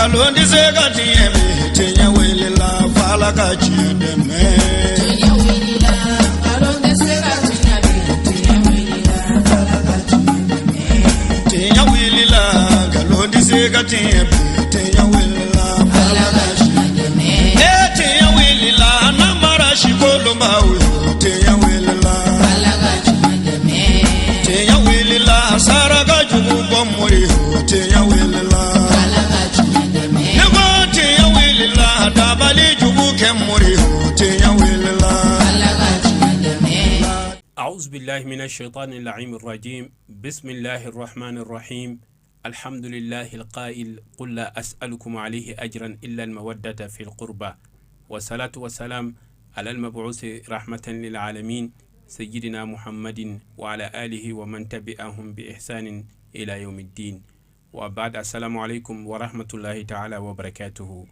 ngalon di se ka tieme tenya wele la fala ka chideme tenya wele la ngalon di se ka tieme tenya wele la fala ka chideme tenya wele la ngalon di se ka tieme tenya wele la fala ka chideme tenya wele la namara shikolo mawe tenya wele la fala ka chideme tenya wele la sara ka jugu bomori tenya wele la أعوذ بالله من الشيطان اللعين الرجيم بسم الله الرحمن الرحيم الحمد لله القائل قل لا أسألكم عليه أجرا إلا المودة في القربى والصلاة والسلام على المبعوث رحمة للعالمين سيدنا محمد وعلى آله ومن تبعهم بإحسان إلى يوم الدين وبعد السلام عليكم ورحمة الله تعالى وبركاته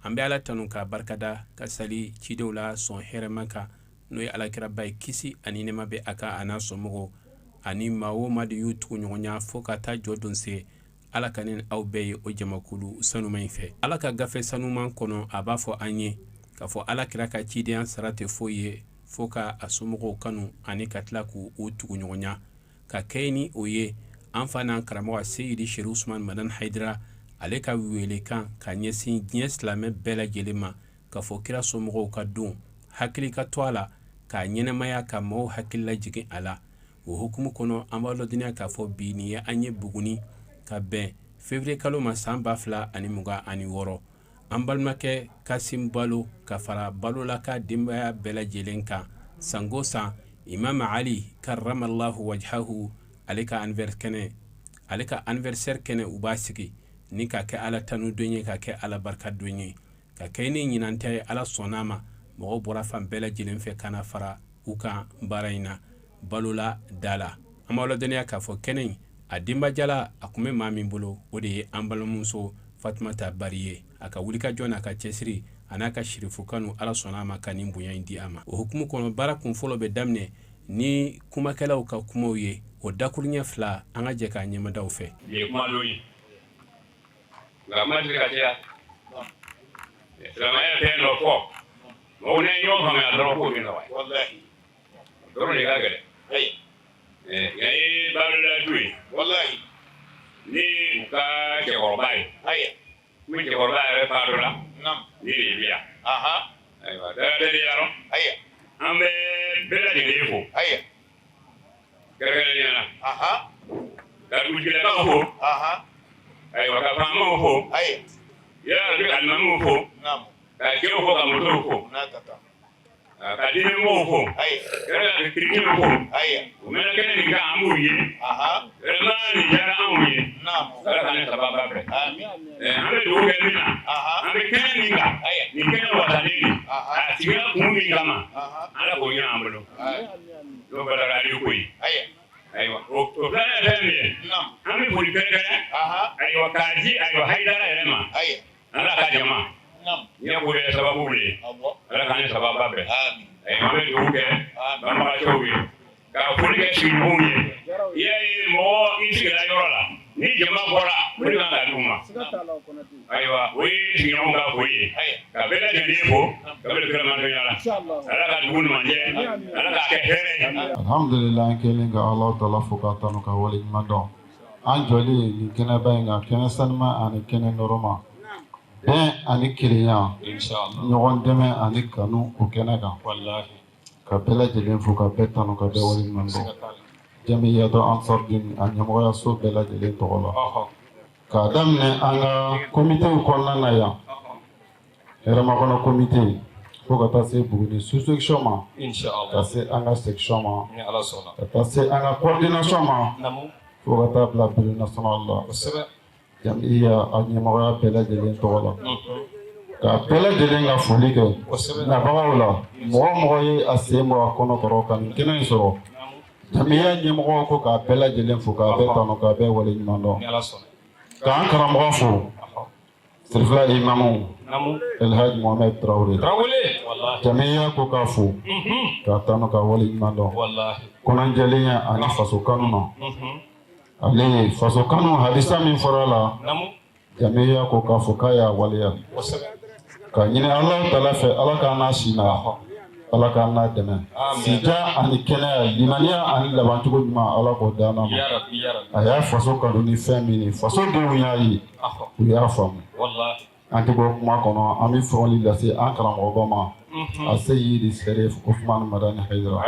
ambe ala tanu ka barkada ka sali cidola son heremaka no ya ala kira bay kisi ani nema be aka ana somogo ani mawo madu yutu nyonya foka ta jodon se ala kanin awbe o jamakulu sanu mainfe ala ka gafe sanu man kono abafo anye ka fo ala kira ka cidian sarate foye foka asomogo kanu ani katlaku utu nyonya ka kaini oye amfana karamawa sayyidi Sheikh Usman Madan Haidara ale ka wele kan ka ɲɛsin diɲɛ silamɛ bɛɛ lajɛlen ma ka fɔ kira somɔgɔw ka don hakili ka to a la ka ɲɛnɛmaya ka mɔgɔw hakili lajigin a la o hukumu kɔnɔ an b'a lɔdɔniya k'a fɔ bi nin ye an ye buguni ka bɛn février kalo ma san 2026 an balimakɛ Kasim Balo ka fara Balo la ka denbaya bɛɛ lajɛlen kan sango san Imam Ali karramallahu wajhahu ale ka anniversaire kɛnɛ u b'a sigi ni ka kɛ ala tanu donye ka kɛ ala barka donye ka kɛ ni ɲinanta ala sɔnna mɔgɔ bɔra fan bɛɛ lajɛlen fɛ kana fara u kan baara in na Balola dala an b'a lɔdɔniya k'a fɔ kɛnɛ a denbajala a kun bɛ maa min bolo o de ye an balimamuso Fatumata Bari ye a ka wulikajɔ n'a ka cɛsiri a n'a ka shirifu kanu ala sɔnna ka nin bonya in di a ma o hukumu kɔnɔ baara kun fɔlɔ bɛ daminɛ ni kumakɛlaw ka kumaw ye o dakuruɲɛ fila an ka jɛ k'a ɲɛmadaw fɛ la majorité Islamaya te no ko mo ne yo fa ma dro ko ni way wallahi dro ni ga gade ay ngay balula duy wallahi ni ka ke gorbay ay mi ke gorbay fa do la nam ni biya aha ay wa da yaro ay ambe bela ni defo ay gargale ni na aha da dujile ka ko aha ay wa ka famo fo ay ya bi almamu fo nam ka ke fo ka moto fo na tata ka dine mo fo ay gara ka kirki fo ay o mena kene ni ka amu ye aha rema ni jara amu ye nam gara ka ne sababa bre amin ame do ke mina aha ame kene ni ga ay ni kene wa dani aha tiga ku mi gama aha ala ko nya amlo ay do bala radio ko yi ay aywa o plana tane nam ami fuli kere aha aywa kaji aywa haidara elema ay ala ka jama nam ya ko le sababu le ala ka ne sababa be amin aywa be do ke ba ma chowi ka fuli ke shi munye ye mo isi la yorola ni jama bora muri na duma aywa we shi ngonga koyi ka bela de defo ka bela kala man yala inshallah ala ka dun manje ala ka ke here alhamdulillah kelen ga Allah taala fukata no ka wali mando an joli ni kena bainga kena sanma ani kena norma ani kiriya inshallah nyogon deme ani kanu o kena ga wallahi ka bela jelen fuka betano ka be wali mando jamiya do ansar din an yamoya so bela jelen to wala ka damne anga comité ko nana ya era ma kono comité faut que passer pour une sous-section ma inshallah passer anga section ma ni ala sona passer anga coordination ma namu faut que ta la bureau national la jamiya anyama bela jelen to wala ka bela jelen ga foli ke na bawala mo ye asemo kono toro kan kenen soro jamiya nyemo ko ka bela jelen fo ka be tano ka be wala nyando ni ala sona ka an karamɔgɔ fo sirfila imamu Elhaj Mohamed Traoré jamiya ko k'a fo k'a tanu ka wale ɲuman dɔn kɔnɔjɛlenya ani faso kanu na ale faso kanu hadisa min fɔra la jamiya ko k'a fɔ k'a y'a waleya ka ɲini Alahu Taala fɛ Ala k'an n'a si na Ala k'an n'a dɛmɛ sijan ani kɛnɛya limaniya ani labancogo ɲuman Ala k'o d'an ma a y'a faso kanu ni fɛn min ye faso denw y'a ye u y'a faamu an tɛ bɔ kuma kɔnɔ an bɛ fɔli lase an karamɔgɔba ma a Seyidi Sɛrif Usmani Madani Hayidara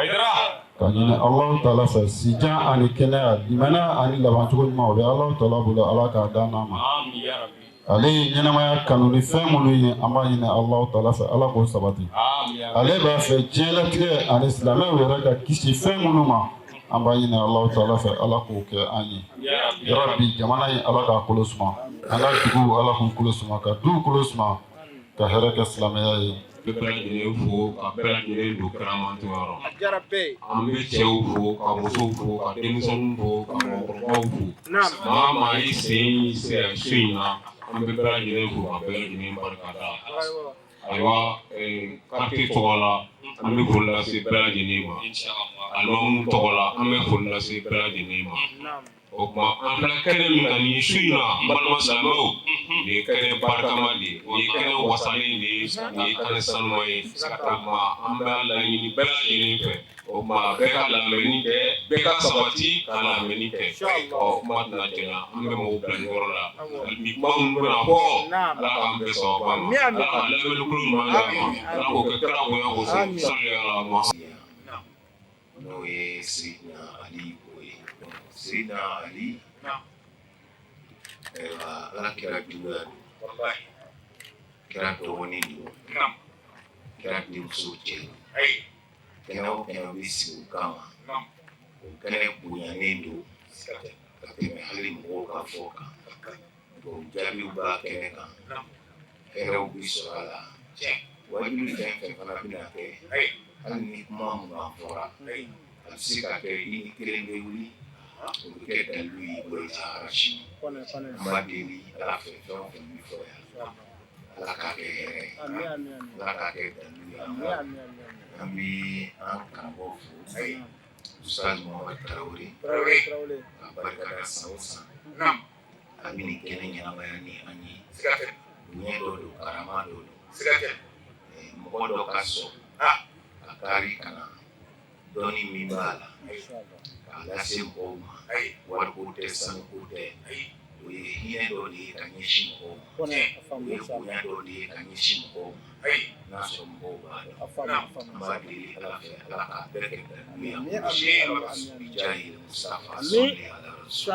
ka ɲini Alahu Taala fɛ sijan ani kɛnɛya limaniya ani labancogo ɲuman o bɛ Alahu Taala bolo Ala k'a d'an ma ale ye ɲɛnamaya kanu ni fɛn minnu ye an b'a ɲini Alahu Taala fɛ Ala k'o sabati ale b'a fɛ diɲɛlatigɛ ani silamɛw yɛrɛ ka kisi fɛn minnu ma an b'a ɲini Alahu Taala fɛ Ala k'o kɛ an ye yarabi jamana in Ala k'a kolo suma an ka duguw Ala k'u kolo suma ka duw kolo suma ka hɛrɛ kɛ silamɛya ye bɛɛ lajɛlen fo ka bɛɛ lajɛlen don kɛnɛmantɔ yɔrɔ an bɛ cɛw fo ka musow fo ka denmisɛnninw fo ka mɔgɔkɔrɔbaw fo maa maa i sen sera so in na an bɛ bɛɛ lajɛlen fo ka bɛɛ lajɛlen barika da ayiwa karte tɔgɔ la an bɛ foli lase bɛɛ lajɛlen ma alimamu tɔgɔ la an bɛ foli lase bɛɛ lajɛlen ma o tuma an filɛ kɛnɛ min kan nin su in na n balima silamɛw nin ye kɛnɛ barikama de ye nin ye kɛnɛ wasalen de ye nin ye kɛnɛ sanuman ye o tuma an bɛ laɲini bɛɛ lajɛlen fɛ o tuma bɛɛ ka lamɛnni kɛ bɛɛ ka sabati ka lamɛnni kɛ kuma tɛna janya an bɛ mɔgɔw bila nin yɔrɔ la bi kuma minnu bɛna fɔ Ala k'an bɛɛ sababa ma Ala ka lamɛnnikulu ɲuman d'an ma Ala k'o kɛ kira bonya kosɔn sali ala ma n'o ye Seydina Ali ko ye Seydina Ali Ala kɛra juguya don kɛra dɔgɔnin don kɛra denmuso cɛ kɛnɛ o kɛnɛ bɛ sigi o kama o kɛnɛ bonyanen don ka tɛmɛ hali mɔgɔw ka fɔ kan jaabiw b'a kɛnɛ kan hɛrɛw bɛ sɔrɔ a la wajibi fɛn fɛn fana bɛna kɛ hali ni kuma mun fɔra a bɛ se ka kɛ i ni kelen bɛ wuli o bɛ kɛ dalilu y'i bolo i sahara sini an b'a deli Ala fɛ fɛn o fɛn bɛ fɔ yan Ala k'a kɛ hɛrɛ ye Ala k'a kɛ dalilu ye an bɛ an karamɔgɔ fo Ustaz Muhamad Tarawele ka barikada san o san a bɛ nin kɛnɛ ɲɛnamaya ni an ye bonya dɔ don karama dɔ don mɔgɔ dɔ ka sɔn ka kari ka na dɔnni min b'a la k'a lase mɔgɔw ma wariko tɛ sanuko tɛ o ye hinɛ dɔ de ye ka ɲɛsin mɔgɔw ma o ye bonya dɔ de ye ka ɲɛsin mɔgɔw ma n'a sɔrɔ mɔgɔw b'a dɔn an b'a deli Ala fɛ Ala k'a bɛɛ kɛ dalilu ye bijahi Mustafa sɔli ala rasul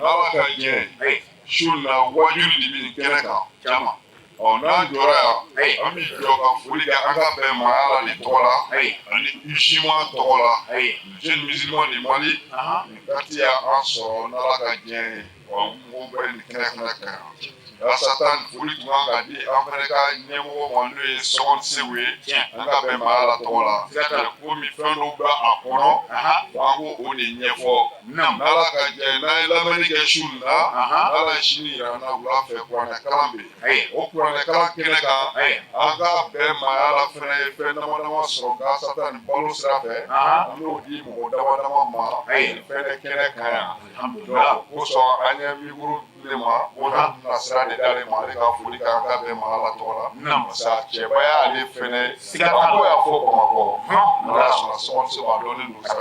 Ala ka diɲɛ su la wajulu de bɛ nin kɛnɛ kan caman n'an jɔra yan an bɛ jɔ ka foli kɛ an ka bɛn ma Ala de tɔgɔ la ani UJIMA tɔgɔ la Jeunes Musulmans du Mali nin kati y'an sɔrɔ n'Ala ka diɲɛ ye mɔgɔw bɛ nin kɛnɛ fana kan walasa tan foli tun kan ka di an fana ka ɲɛmɔgɔ ma n'o ye Sɔgɔni Seku ye an ka bɛn ma Ala tɔgɔ la komi fɛn dɔw bɛ a kɔnɔ f'an k'o de ɲɛfɔ n'Ala ka diɲɛ ye n'an ye lamɛnni kɛ su in na n'Ala ye sini yira an na wula fɛ kuranɛ kalan bɛ yen o kuranɛ kalan kɛnɛ kan an ka bɛn ma Ala fana ye fɛn dama dama sɔrɔ gansa ta ni balo sira fɛ an n'o di mɔgɔ dama dama ma fɛn kɛnɛ kan yan donc kosɔn an ye mikoro de ma o na sira de d'ale ma ale ka foli k'an ka bɛn ma Ala tɔgɔ la parce que cɛba y'ale fɛnɛ sigatako y'a fɔ Bamakɔ n'Ala sɔnna Sɔgɔni Seku a dɔnnen don sa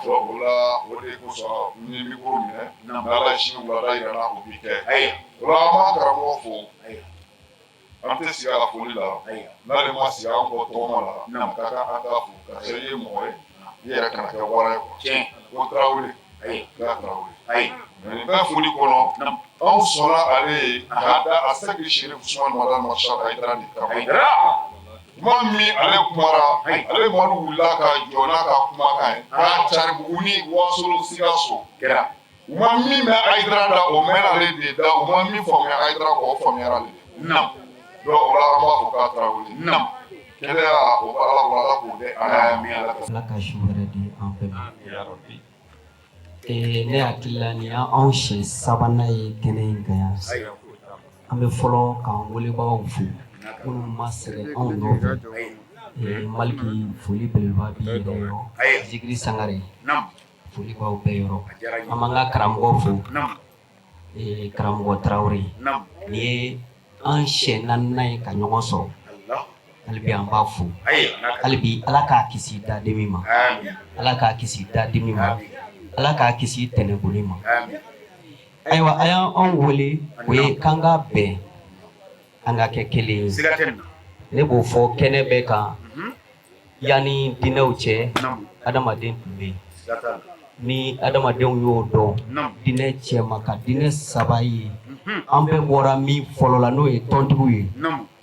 o la o de kosɔn n ye mikoro minɛ n'Ala ye sini wulada yira n na o bi kɛ o la an b'an karamɔgɔ fo an tɛ sigi a ka foli la n'ale ma sigi an kɔ tɔgɔma la ka kan an k'a fo ka sɔrɔ i ye mɔgɔ ye i yɛrɛ kana kɛ wara ye ko Tarawele k'a Tarawele nin bɛɛ foli kɔnɔ anw sɔnna ale ye k'a da a Seydi Sherif Usmani Madani Marshal Hayidara de kama kuma min ale kumara ale madu wulila ka jɔ n'a ka kumakan ye k'a cari Buguni Wasolo Sikaso u ma min bɛ Hayidara da o mɛnna ale de da u ma min faamuya Hayidara kɔ o faamuyara ale de donc o la an b'a fɔ k'a Tarawele kɛnɛya o bɛ Ala bolo Ala k'o kɛ an ye Ala ka su wɛrɛ di an bɛɛ ma ne hakili la nin y'anw siɲɛ sabanan ye kɛnɛ in kan yan an bɛ fɔlɔ k'an welebagaw fo minnu ma sɛgɛn anw nɔfɛ Maliki foli belebeleba b'i yɛrɛ yɔrɔ Zikiri Sangare foli b'aw bɛɛ yɔrɔ an b'an ka karamɔgɔ fo karamɔgɔ Traoré ni ye an siɲɛ naaninan ye ka ɲɔgɔn sɔrɔ hali bi an b'a fo hali bi Ala k'a kisi dadimi ma Ala k'a kisi dadimi ma Ala k'a kisi tɛnɛboli ma ayiwa a y'an wele o ye k'an ka bɛn an ka kɛ kelen ye ne b'o fɔ kɛnɛ bɛɛ kan yanni diinɛw cɛ adamaden tun bɛ yen ni adamadenw y'o dɔn diinɛ cɛma ka diinɛ saba ye an bɛɛ bɔra min fɔlɔ la n'o ye tɔntigiw ye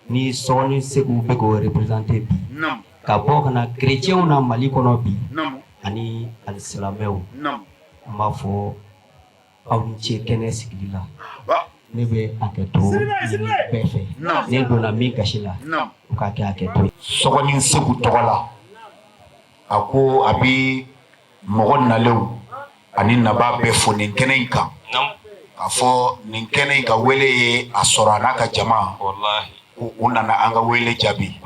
ni sɔɔni segu bɛ k'o représenter bi ka bɔ ka na kerecɛnw na Mali kɔnɔ bi ani alisilamɛw an b'a fɔ aw ni ce kɛnɛ sigili la ne bɛ hakɛto ɲini bɛɛ fɛ ne donna min gasi la o ka kɛ hakɛto ye. Sɔgɔni Segu tɔgɔ la a ko a bɛ mɔgɔ nalenw ani naba bɛɛ fo nin kɛnɛ in kan k'a fɔ nin kɛnɛ in ka wele ye a sɔrɔ a n'a ka jama ko u nana an ka wele jaabi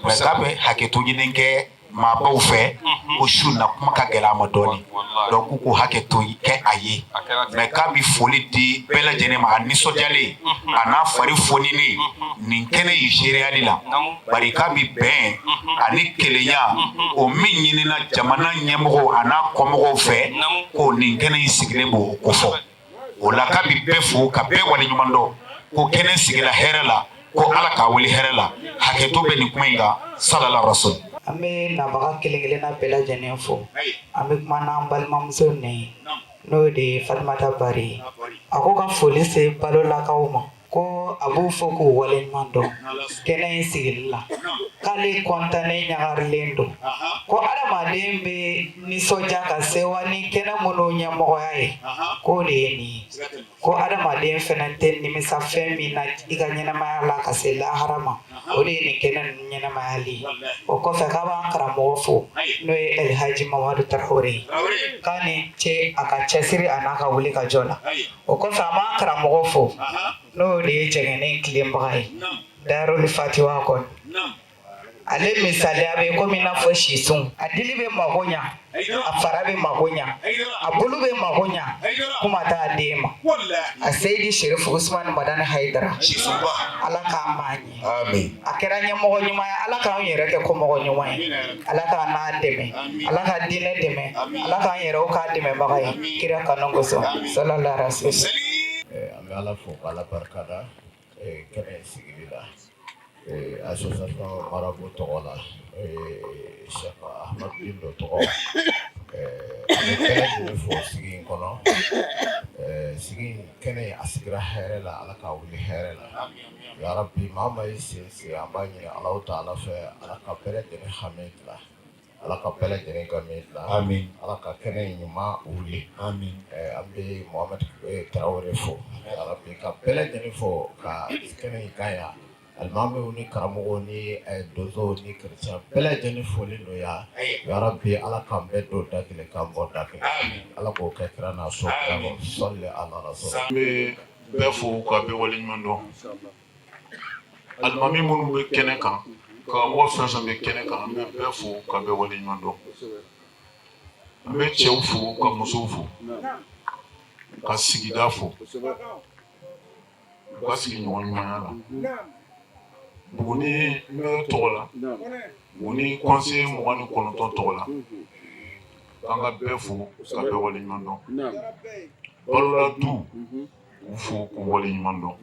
mais k'a bɛ hakɛto ɲini kɛ maabaw fɛ ko su na kuma ka gɛlɛ a ma dɔɔni donc k'u ko hakɛto kɛ a ye mais k'a bɛ foli di bɛɛ lajɛlen ma a nisɔndiyalen a n'a fari fonini nin kɛnɛ in seereyali la bari k'a bɛ bɛn ani kelenya o min ɲinina jamana ɲɛmɔgɔw a n'a kɔmɔgɔw fɛ ko nin kɛnɛ in sigilen b'o ko fɔ o la k'a bɛ bɛɛ fo ka bɛɛ waleɲuman dɔn ko kɛnɛ sigila hɛrɛ la ko Ala k'a wele hɛrɛ la hakɛto bɛ nin kuma in kan salala rasul. An bɛ nabaga kelen-kelenna bɛɛ lajɛlen fo an bɛ kuma n'an balimamuso ne n'o de ye Fatumata Bari a ko ka foli se balolakaw ma ko a b'u fɔ k'u waleɲuman dɔn kɛnɛ in sigili la k'ale kɔntannen ɲagarilen don ko adamaden bɛ nisɔndiya ka sewa ni kɛnɛ minnu ɲɛmɔgɔya ye k'o de ye nin ye ko adamaden fana tɛ nimisa fɛn min na i ka ɲɛnamaya la ka se lahara ma o de ye nin kɛnɛ ninnu ɲɛnamayali ye o kɔfɛ k'a b'an karamɔgɔ fo n'o ye Elhaji Mamadu Traoré k'a ni ce a ka cɛsiri a n'a ka wuli ka jɔ la o kɔfɛ an b'an karamɔgɔ fo n'o de ye jɛngɛnen tilenbaga ye Darul Fatiwa kɔnɔ ale misaliya bɛ komi i n'a fɔ sisun a dili bɛ mago ɲa a fara bɛ mago ɲa a bulu bɛ mago ɲa kuma t'a den ma a Seydi Sherifu Usmani Madani Hayidara Ala k'an b'a ɲɛ a kɛra ɲɛmɔgɔ ɲuman ye Ala k'an yɛrɛ kɛ komɔgɔ ɲuman ye Ala k'an n'a dɛmɛ Ala ka diinɛ dɛmɛ Ala k'an yɛrɛw k'a dɛmɛbaga ye kira kanu kosɔn sallallahu alaihi wasallam. An bɛ Ala fo k'Ala barikada kɛnɛ sigili la association marabu tɔgɔ la Cheikh Ahmad Dindo tɔgɔ an bɛ kɛnɛ jumɛn fo sigi in kɔnɔ sigi kɛnɛ a sigira hɛrɛ la Ala k'a wuli hɛrɛ la yarabi maa ma y'i sen sigi an b'a ɲini Alahu Taala fɛ Ala ka bɛɛ lajɛlen hami dilan Ala ka bɛɛ lajɛlen gami dilan Ala ka kɛnɛ in ɲuman wuli an bɛ Mohamed Traoré fo yarabi ka bɛɛ lajɛlen fo ka kɛnɛ in kan yan alimamiw ni karamɔgɔw ni donsow ni chrétien bɛɛ lajɛlen folen don yan yarabi Ala k'an bɛɛ don da kelen k'an bɔ da kelen Ala k'o kɛ kira n'a so kira sɔli ala rasul. An bɛ bɛɛ fo ka bɛɛ waleɲuman dɔn alimami minnu bɛ kɛnɛ kan karamɔgɔ fɛn fɛn bɛ kɛnɛ kan an bɛ bɛɛ fo ka bɛɛ waleɲuman dɔn an bɛ cɛw fo ka musow fo ka sigida fo ka sigi ɲɔgɔn ɲumanya la Buguni maire tɔgɔ la Buguni conseiller 29 tɔgɔ la an ka bɛɛ fo ka bɛɛ waleɲuman dɔn balola du k'u fo k'u waleɲuman dɔn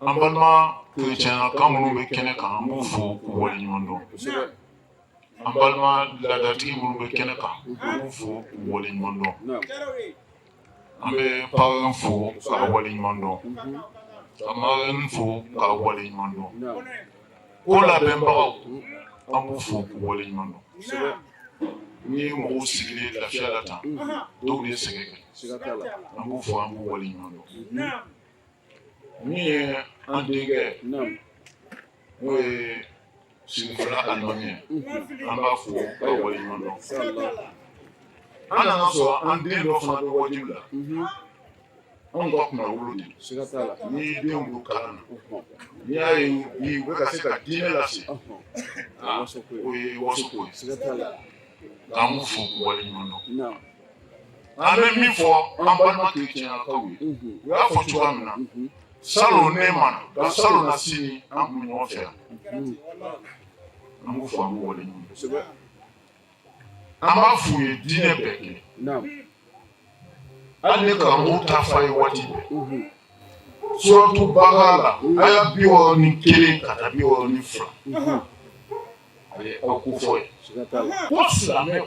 an balima kerecɛnnakan minnu bɛ kɛnɛ kan an b'u fo k'u waleɲuman dɔn an balima laadatigi minnu bɛ kɛnɛ kan an b'u fo k'u waleɲuman dɔn an bɛ parrain fo k'a waleɲuman dɔn an b'a fo k'a waleɲuman dɔn ko labɛnbagaw an b'u fo k'u waleɲuman dɔn ni mɔgɔw sigilen lafiya la tan dɔw de ye sɛgɛn kɛ an b'u fo an b'u waleɲuman dɔn min ye an denkɛ n'o ye sigifɔla alimami ye an b'a fo k'a waleɲuman dɔn an nana sɔrɔ an den dɔ fana bɛ wajibi la anw ka kunna wolo de ni denw b'u kalan na n'i y'a ye bi u bɛ ka se ka diinɛ lase o ye wasoko ye k'an b'u fo k'u waleɲuman dɔn an bɛ min fɔ an balima kerecɛnakaw ye u y'a fɔ cogoya min na salon ne ma nka salon na sini an kun ɲɔgɔn fɛ yan an b'u fɔ an b'u wale ɲuman an b'a f'u ye diinɛ bɛɛ kelen hali ne karamɔgɔw t'a fɔ a ye waati bɛɛ suratu Bakara la aya 61 ka taa 62 a ye aw ko fɔ ye ko silamɛw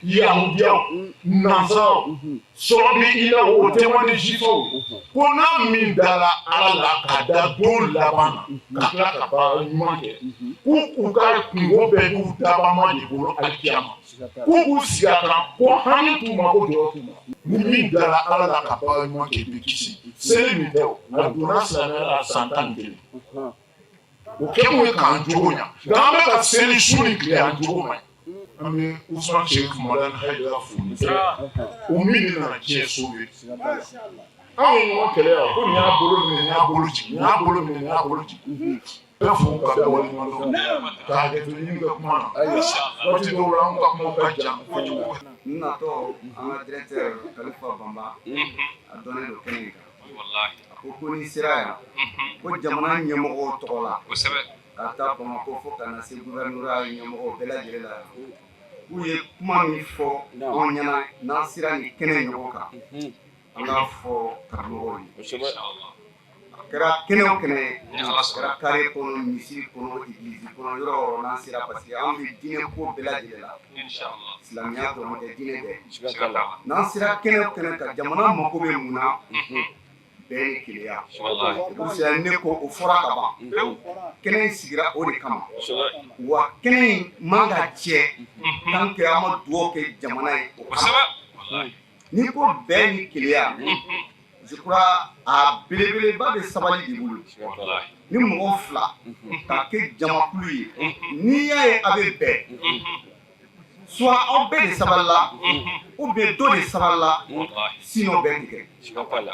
yahudiyaw nansaraw sɔrɔ bɛ i la o témoin de juifs ko n'a min dara ala la ka da don laban na ka tila ka baara ɲuman kɛ k'u ka kungo bɛɛ y'u dabama de bolo alikiyama k'u k'u sigi a kan ko hami t'u ma ko jɔyɔrɔ t'u ma ni min dara ala la ka baara ɲuman kɛ i bɛ kisi seli min tɛ o a donna silamɛya la san 11 o kɛkun ye k'an jogo ɲa nka an bɛ ka seli su ni tile an jogo man ɲi an bɛ Usman Sheikh Madani Hayidara fo o min de nana diɲɛ so ye anw ye ɲɔgɔn kɛlɛ yan ko nin y'a bolo minɛ nin y'a bolo jigin nin y'a bolo minɛ nin y'a bolo jigin bɛɛ fo ka bɛɛ waleɲuman dɔn k'a hakɛto ɲini kɛ kuma na waati dɔw la an ka kumaw ka jan kojugu n natɔ an ka directeur Kalifa Bamba a dɔnnen don kɛnɛ in kan a ko ni sera yan ko jamana ɲɛmɔgɔw tɔgɔ la ka taa Bamako fo ka na se gouvernorat ɲɛmɔgɔw bɛɛ lajɛlen la k'u ye kuma min fɔ anw ɲɛna n'an sera nin kɛnɛ ɲɔgɔn kan an k'a fɔ karamɔgɔw ye a kɛra kɛnɛ o kɛnɛ a kɛra kare kɔnɔ misiri kɔnɔ église kɔnɔ yɔrɔ o yɔrɔ n'an sera parce que an bɛ diinɛ ko bɛɛ lajɛlen la silamɛya dɔrɔn tɛ diinɛ bɛɛ n'an sera kɛnɛ o kɛnɛ kan jamana mako bɛ mun na bɛɛ ni keleya misaliya ne ko o fɔra ka ban kɛnɛ in sigira o de kama wa kɛnɛ in man ka tiɲɛ tant que an ma dugawu kɛ jamana ye o kama n'i ko bɛɛ ni keleya je crois a belebeleba bɛ sabali de bolo ni mɔgɔ fila ka kɛ jamakulu ye n'i y'a ye a bɛ bɛn soit aw bɛɛ de sabalila ou bien dɔ de sabalila sinon bɛɛ tɛ kɛ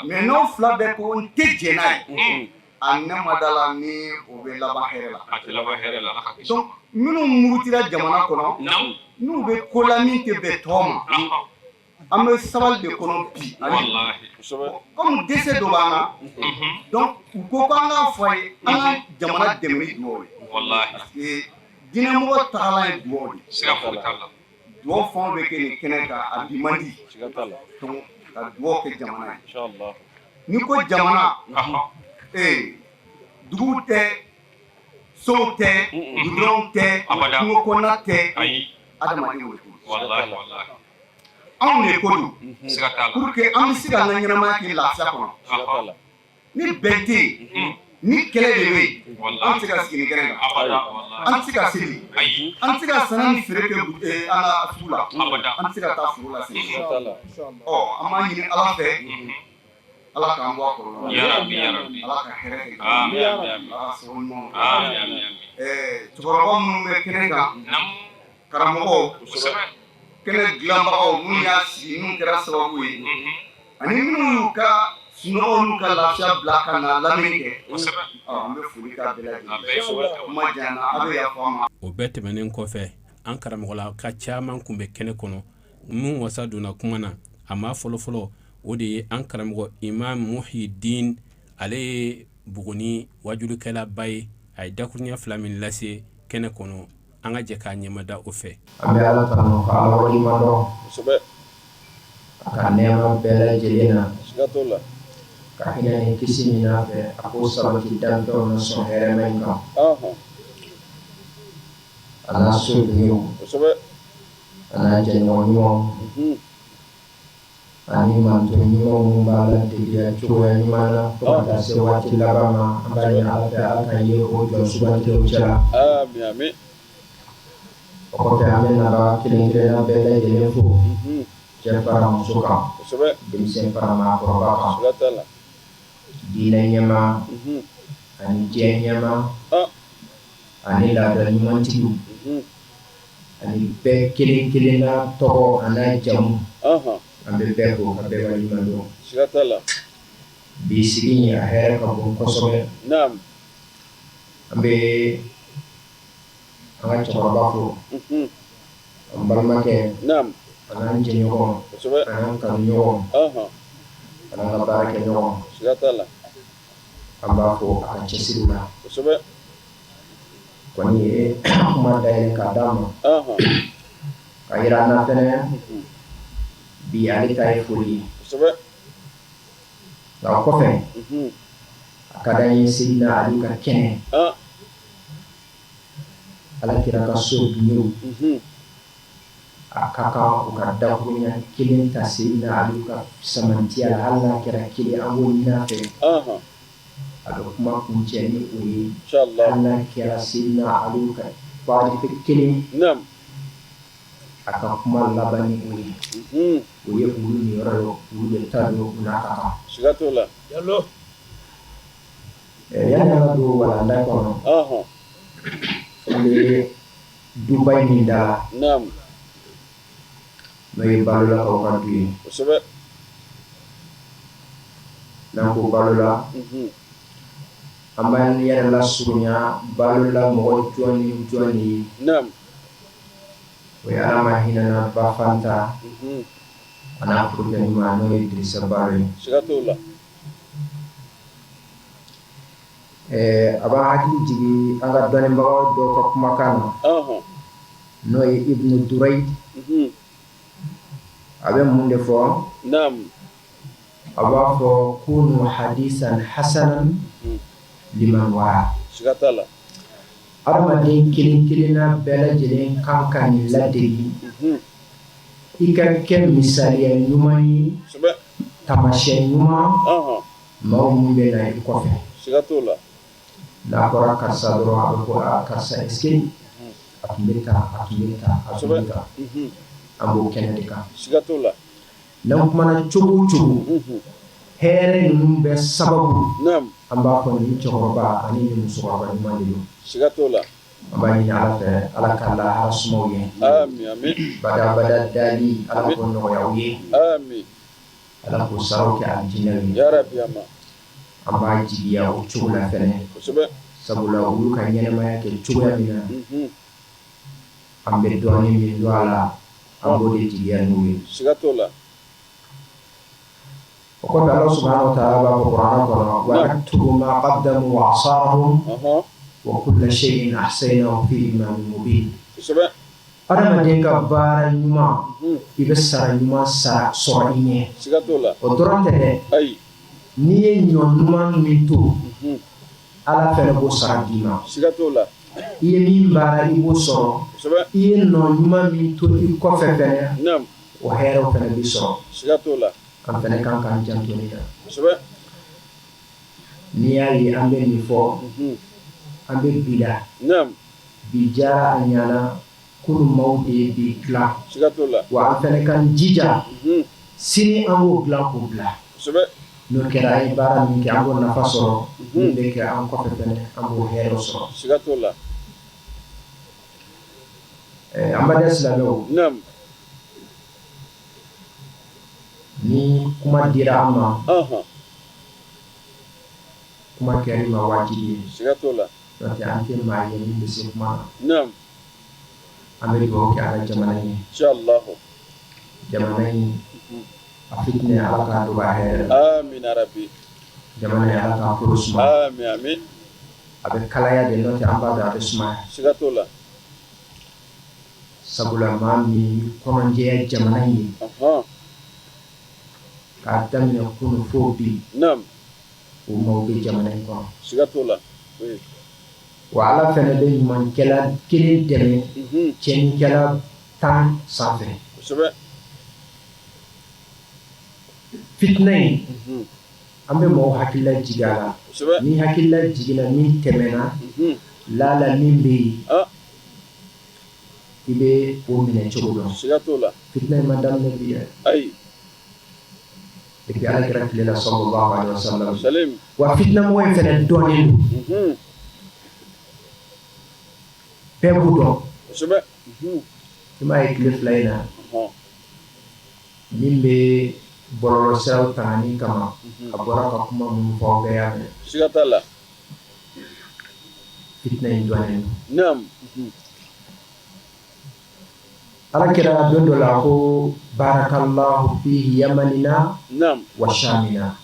mais n'aw fila bɛɛ ko n tɛ jɛn n'a ye a ne ma da la ni o bɛ laban hɛrɛ la donc minnu murutira jamana kɔnɔ n'u bɛ ko la min tɛ bɛn tɔw ma an bɛ sabali de kɔnɔ bi comme dɛsɛ dɔ b'an na donc u ko k'an k'a fɔ a ye an ka jamana dɛmɛ ni dugawu ye parce que diinɛmɔgɔ tagalan ye dugawu de dugawu fɛn o bɛ kɛ nin kɛnɛ kan a bi man di donc ka dugawu kɛ jamana ye n'i ko jamana duguw tɛ sow tɛ goudron tɛ kungo kɔnɔna tɛ adamadenw de ko anw de ko don pour que an bɛ se ka an ka ɲɛnamaya kɛ lafiya kɔnɔ ni bɛn tɛ yen ni kɛlɛ de bɛ yen an tɛ se ka sigi nin kɛnɛ kan an tɛ se ka seli an tɛ se ka sanni ni feere kɛ an ka sugu la an tɛ se ka taa foro la seli an b'a ɲini ala fɛ ala k'an bɔ a kɔrɔ ala ka hɛrɛ kɛ ala ka sago ɲuman cɛkɔrɔba minnu bɛ kɛnɛ kan karamɔgɔw kɛnɛ dilanbagaw minnu y'a sigi minnu kɛra sababu ye ani minnu y'u ka sunɔgɔw n'u ka lafiya bila ka na lamɛnni kɛ an bɛ foli k'a bɛɛ lajɛlen kuma janyana a bɛ yafa an ma. O bɛɛ tɛmɛnen kɔfɛ an karamɔgɔla ka caman kun bɛ kɛnɛ kɔnɔ mun wasa donna kuma na a ma fɔlɔfɔlɔ o de ye an karamɔgɔ Imam Muhyiddin ale ye Buguni wajulukɛlaba ye a ye dakuruɲɛ 2 min lase kɛnɛ kɔnɔ an ka jɛ k'a ɲɛmada o fɛ. An bɛ ala tanu ka ala waleɲuman dɔn a ka nɛɛma bɛɛ lajɛlen na ka hinɛ ni kisi min n'a fɛ a k'o sabati danfɛnw na sɔn hɛrɛma in kan a n'a so dunkew a n'a jɛɲɔgɔn ɲumanw ani manto ɲumanw minnu b'a ladege cogoya ɲuman na fo ka taa se waati laban ma an b'a ɲini ala fɛ ala ka ye o jɔ sugantiw cɛla o kɔfɛ an bɛ naba kelen kelenna bɛɛ lajɛlen fo cɛ fara muso kan denmisɛn fara maakɔrɔba kan diinɛ ɲɛma ani diɲɛ ɲɛma ani laada ɲumantigiw ani bɛɛ kelen kelenna tɔgɔ a n'a jamu an bɛ bɛɛ fo ka bɛɛ waleɲuman dɔn bi sigi in a hɛrɛ ka bon kosɛbɛ an bɛ an ka cɛkɔrɔba fo an balimakɛ an'an jɛɲɔgɔn an'an kanuɲɔgɔn an'an ka baarakɛɲɔgɔn an b'a fɔ a ka cɛsiri la kɔni ye kuma dayɛlɛ k'a d'a ma ka yira an na fɛnɛ bi ale ta ye foli ye nka o kɔfɛ a ka d'an ye Seydina Ali ka kɛnɛ Alakira ka so dunkew a ka kan u ka dakuruɲa kelen ta Seydina Ali ka samantiya la hali n'a kɛra kelen an b'o ɲini a fɛ a bɛ kuma kuncɛ ni o ye hali n'a kɛra Seydina Ali ka baarife kelen a ka kuma laban ni o ye o ye olu niyɔrɔ ye olu de ta don u n'a ka kan yani an ka don walanda kɔnɔ an bɛ duba min da n'o ye Balolakaw ka du ye n'an ko Balola an b'an yɛrɛ lasurunya Balola mɔgɔ jɔn ni jɔn ye o ye Ala ma hinɛna Bafanta a n'a furukɛ ɲuman n'o ye Dirisa Balo ye a b'a hakili jigin an ka dɔnnibagaw dɔ ka kumakan na n'o ye Ibn Durayd a bɛ mun de fɔ a b'a fɔ kunu hadisan hasanan liman wara adamaden kelen kelenna bɛɛ lajɛlen kan ka nin ladegi i ka kɛ misaliya ɲuman ye taamasiyɛn ɲuman maaw min bɛ na i kɔfɛ n'a fɔra karisa dɔrɔn a bɛ fɔ karisa est-ce a tun bɛ tan a tun bɛ tan a tun bɛ tan an b'o kɛnɛ de kan n'an kumana cogo o cogo hɛrɛ ninnu bɛ sababu an b'a fɔ nin cɛkɔrɔba ani nin musokɔrɔba ɲuman de don an b'a ɲini Ala fɛ Ala ka lahara sumaw ye badabada dali Ala k'o nɔgɔya u ye Ala k'o saraw kɛ alijinɛw ye an b'a jigiya o cogo la fɛnɛ sabula olu ka ɲɛnɛmaya kɛ cogoya min na an bɛ dɔɔnin min don a la an b'o de jigiya n'u ye o kɔfɛ Ala subahanahu wa taala b'a fɔ Kuranɛ kɔnɔ wa yaktubu ma qaddamu wa asarahum wa kulla shay'in ahsaynahu fi imamin mubin adamaden ka baara ɲuman i bɛ sara ɲuman sɔrɔ i ɲɛ o dɔrɔn tɛ dɛ n'i ye ɲɔ ɲuman min to Ala fɛnɛ b'o sara d'i ma i ye min baara i b'o sɔrɔ i ye nɔ ɲuman min to i kɔfɛ fɛnɛ o hɛrɛw fɛnɛ b'i sɔrɔ an fɛnɛ kan k'an janto nin na n'i y'a ye an bɛ nin fɔ an bɛ bi la bi diyara a ɲana kunun maaw de ye bi dilan wa an fɛnɛ k'an jija sini an b'o dilan k'o bila n'o kɛra an ye baara min kɛ an b'o nafa sɔrɔ min bɛ kɛ an kɔfɛ fɛnɛ an b'o hɛrɛw sɔrɔ an bada silamɛw ni kuma dira an ma kuma kɛra i ma wajibi ye n'o tɛ an tɛ maa ye min bɛ se kuma na an bɛ dugawu kɛ an ka jamana ye jamana in a fitinɛ Ala k'a dɔgɔya hɛrɛ la jamana in Ala k'a kolo suma a bɛ kalaya de n'o tɛ an b'a dɔn a bɛ sumaya sabula maa min kɔnɔjɛya jamana in ye k'a daminɛ kunun fo bi o maaw bɛ jamana in kɔnɔ wa Ala fɛnɛ bɛ ɲumankɛla kelen dɛmɛ cɛnnikɛla 10 sanfɛ fitinɛ in an bɛ mɔgɔw hakilila jigin a la ni hakilila jiginna min tɛmɛna lala min bɛ yen i bɛ o minɛ cogo dɔn fitinɛ in ma daminɛ bi dɛ depuis Alakira tile la sallallahu alaihi wasallam wa fitinɛmɔgɔ in fɛnɛ dɔnnen don bɛɛ b'u dɔn i m'a ye tile 2 in na min bɛ bɔlɔlɔ siraw tangani kama a bɔra ka kuma minnu fɔ aw bɛɛ y'a mɛn fitinɛ in dɔnnen don ala kira don dɔ la ko barakallahu fihi yamanina wa shamina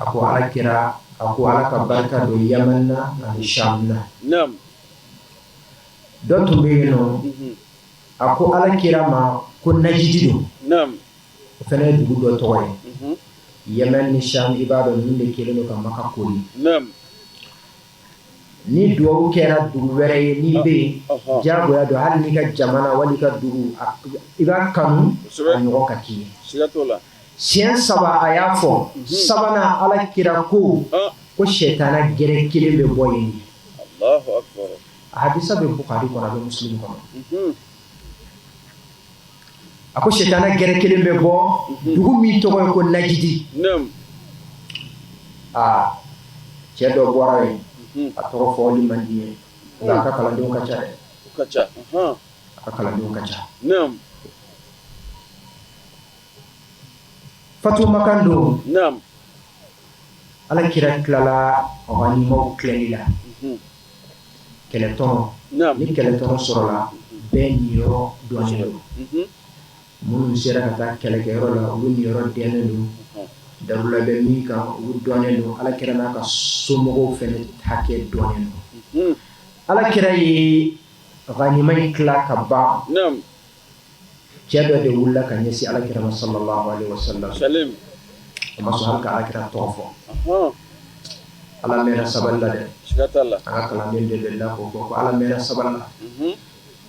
a ko ala kira a ko ala ka barika don yaman na ani sham na dɔ tun bɛ yen nɔ a ko ala kira ma ko najidi don o fana ye dugu dɔ tɔgɔ ye yaman ni sham i b'a dɔn ninnu de kelen don ka maka kori ni duwawu kɛra dugu wɛrɛ ye n'i bɛ yen diyagoya don hali n'i ka jamana wali ka dugu i b'a kanu a ɲɔgɔn ka k'i ye siɲɛ 3 a y'a fɔ sabanan ala kira ko sɛtana gɛrɛ kelen bɛ bɔ yen a hadisa bɛ Bukari kɔnɔ a bɛ Muslim kɔnɔ a ko sɛtana gɛrɛ kelen bɛ bɔ dugu min tɔgɔ ye ko Najidi cɛ dɔ bɔra yen a tɔgɔ fɔli man di ye nka a ka kalandenw ka ca dɛ a ka kalandenw ka ca Fatuma kan don ala kira tilala ganimaw tilali la kɛlɛtɔnɔ ni kɛlɛtɔnɔ sɔrɔla bɛɛ niyɔrɔ dɔnnen don minnu sera ka taa kɛlɛkɛyɔrɔ la olu niyɔrɔ dɛnnen don darula bɛ min kan olu dɔnnen don ala kira n'a ka somɔgɔw fɛnɛ hakɛ dɔnnen don ala kira ye ganima in tila ka ban cɛ dɔ de wulila ka ɲɛsin ala kira ma sallallahu alaihi wasallam a ma sɔn hali ka ala kira tɔgɔ fɔ ala mɛnna sabali la dɛ an ka kalanden de delila k'o fɔ ko ala mɛnna sabali la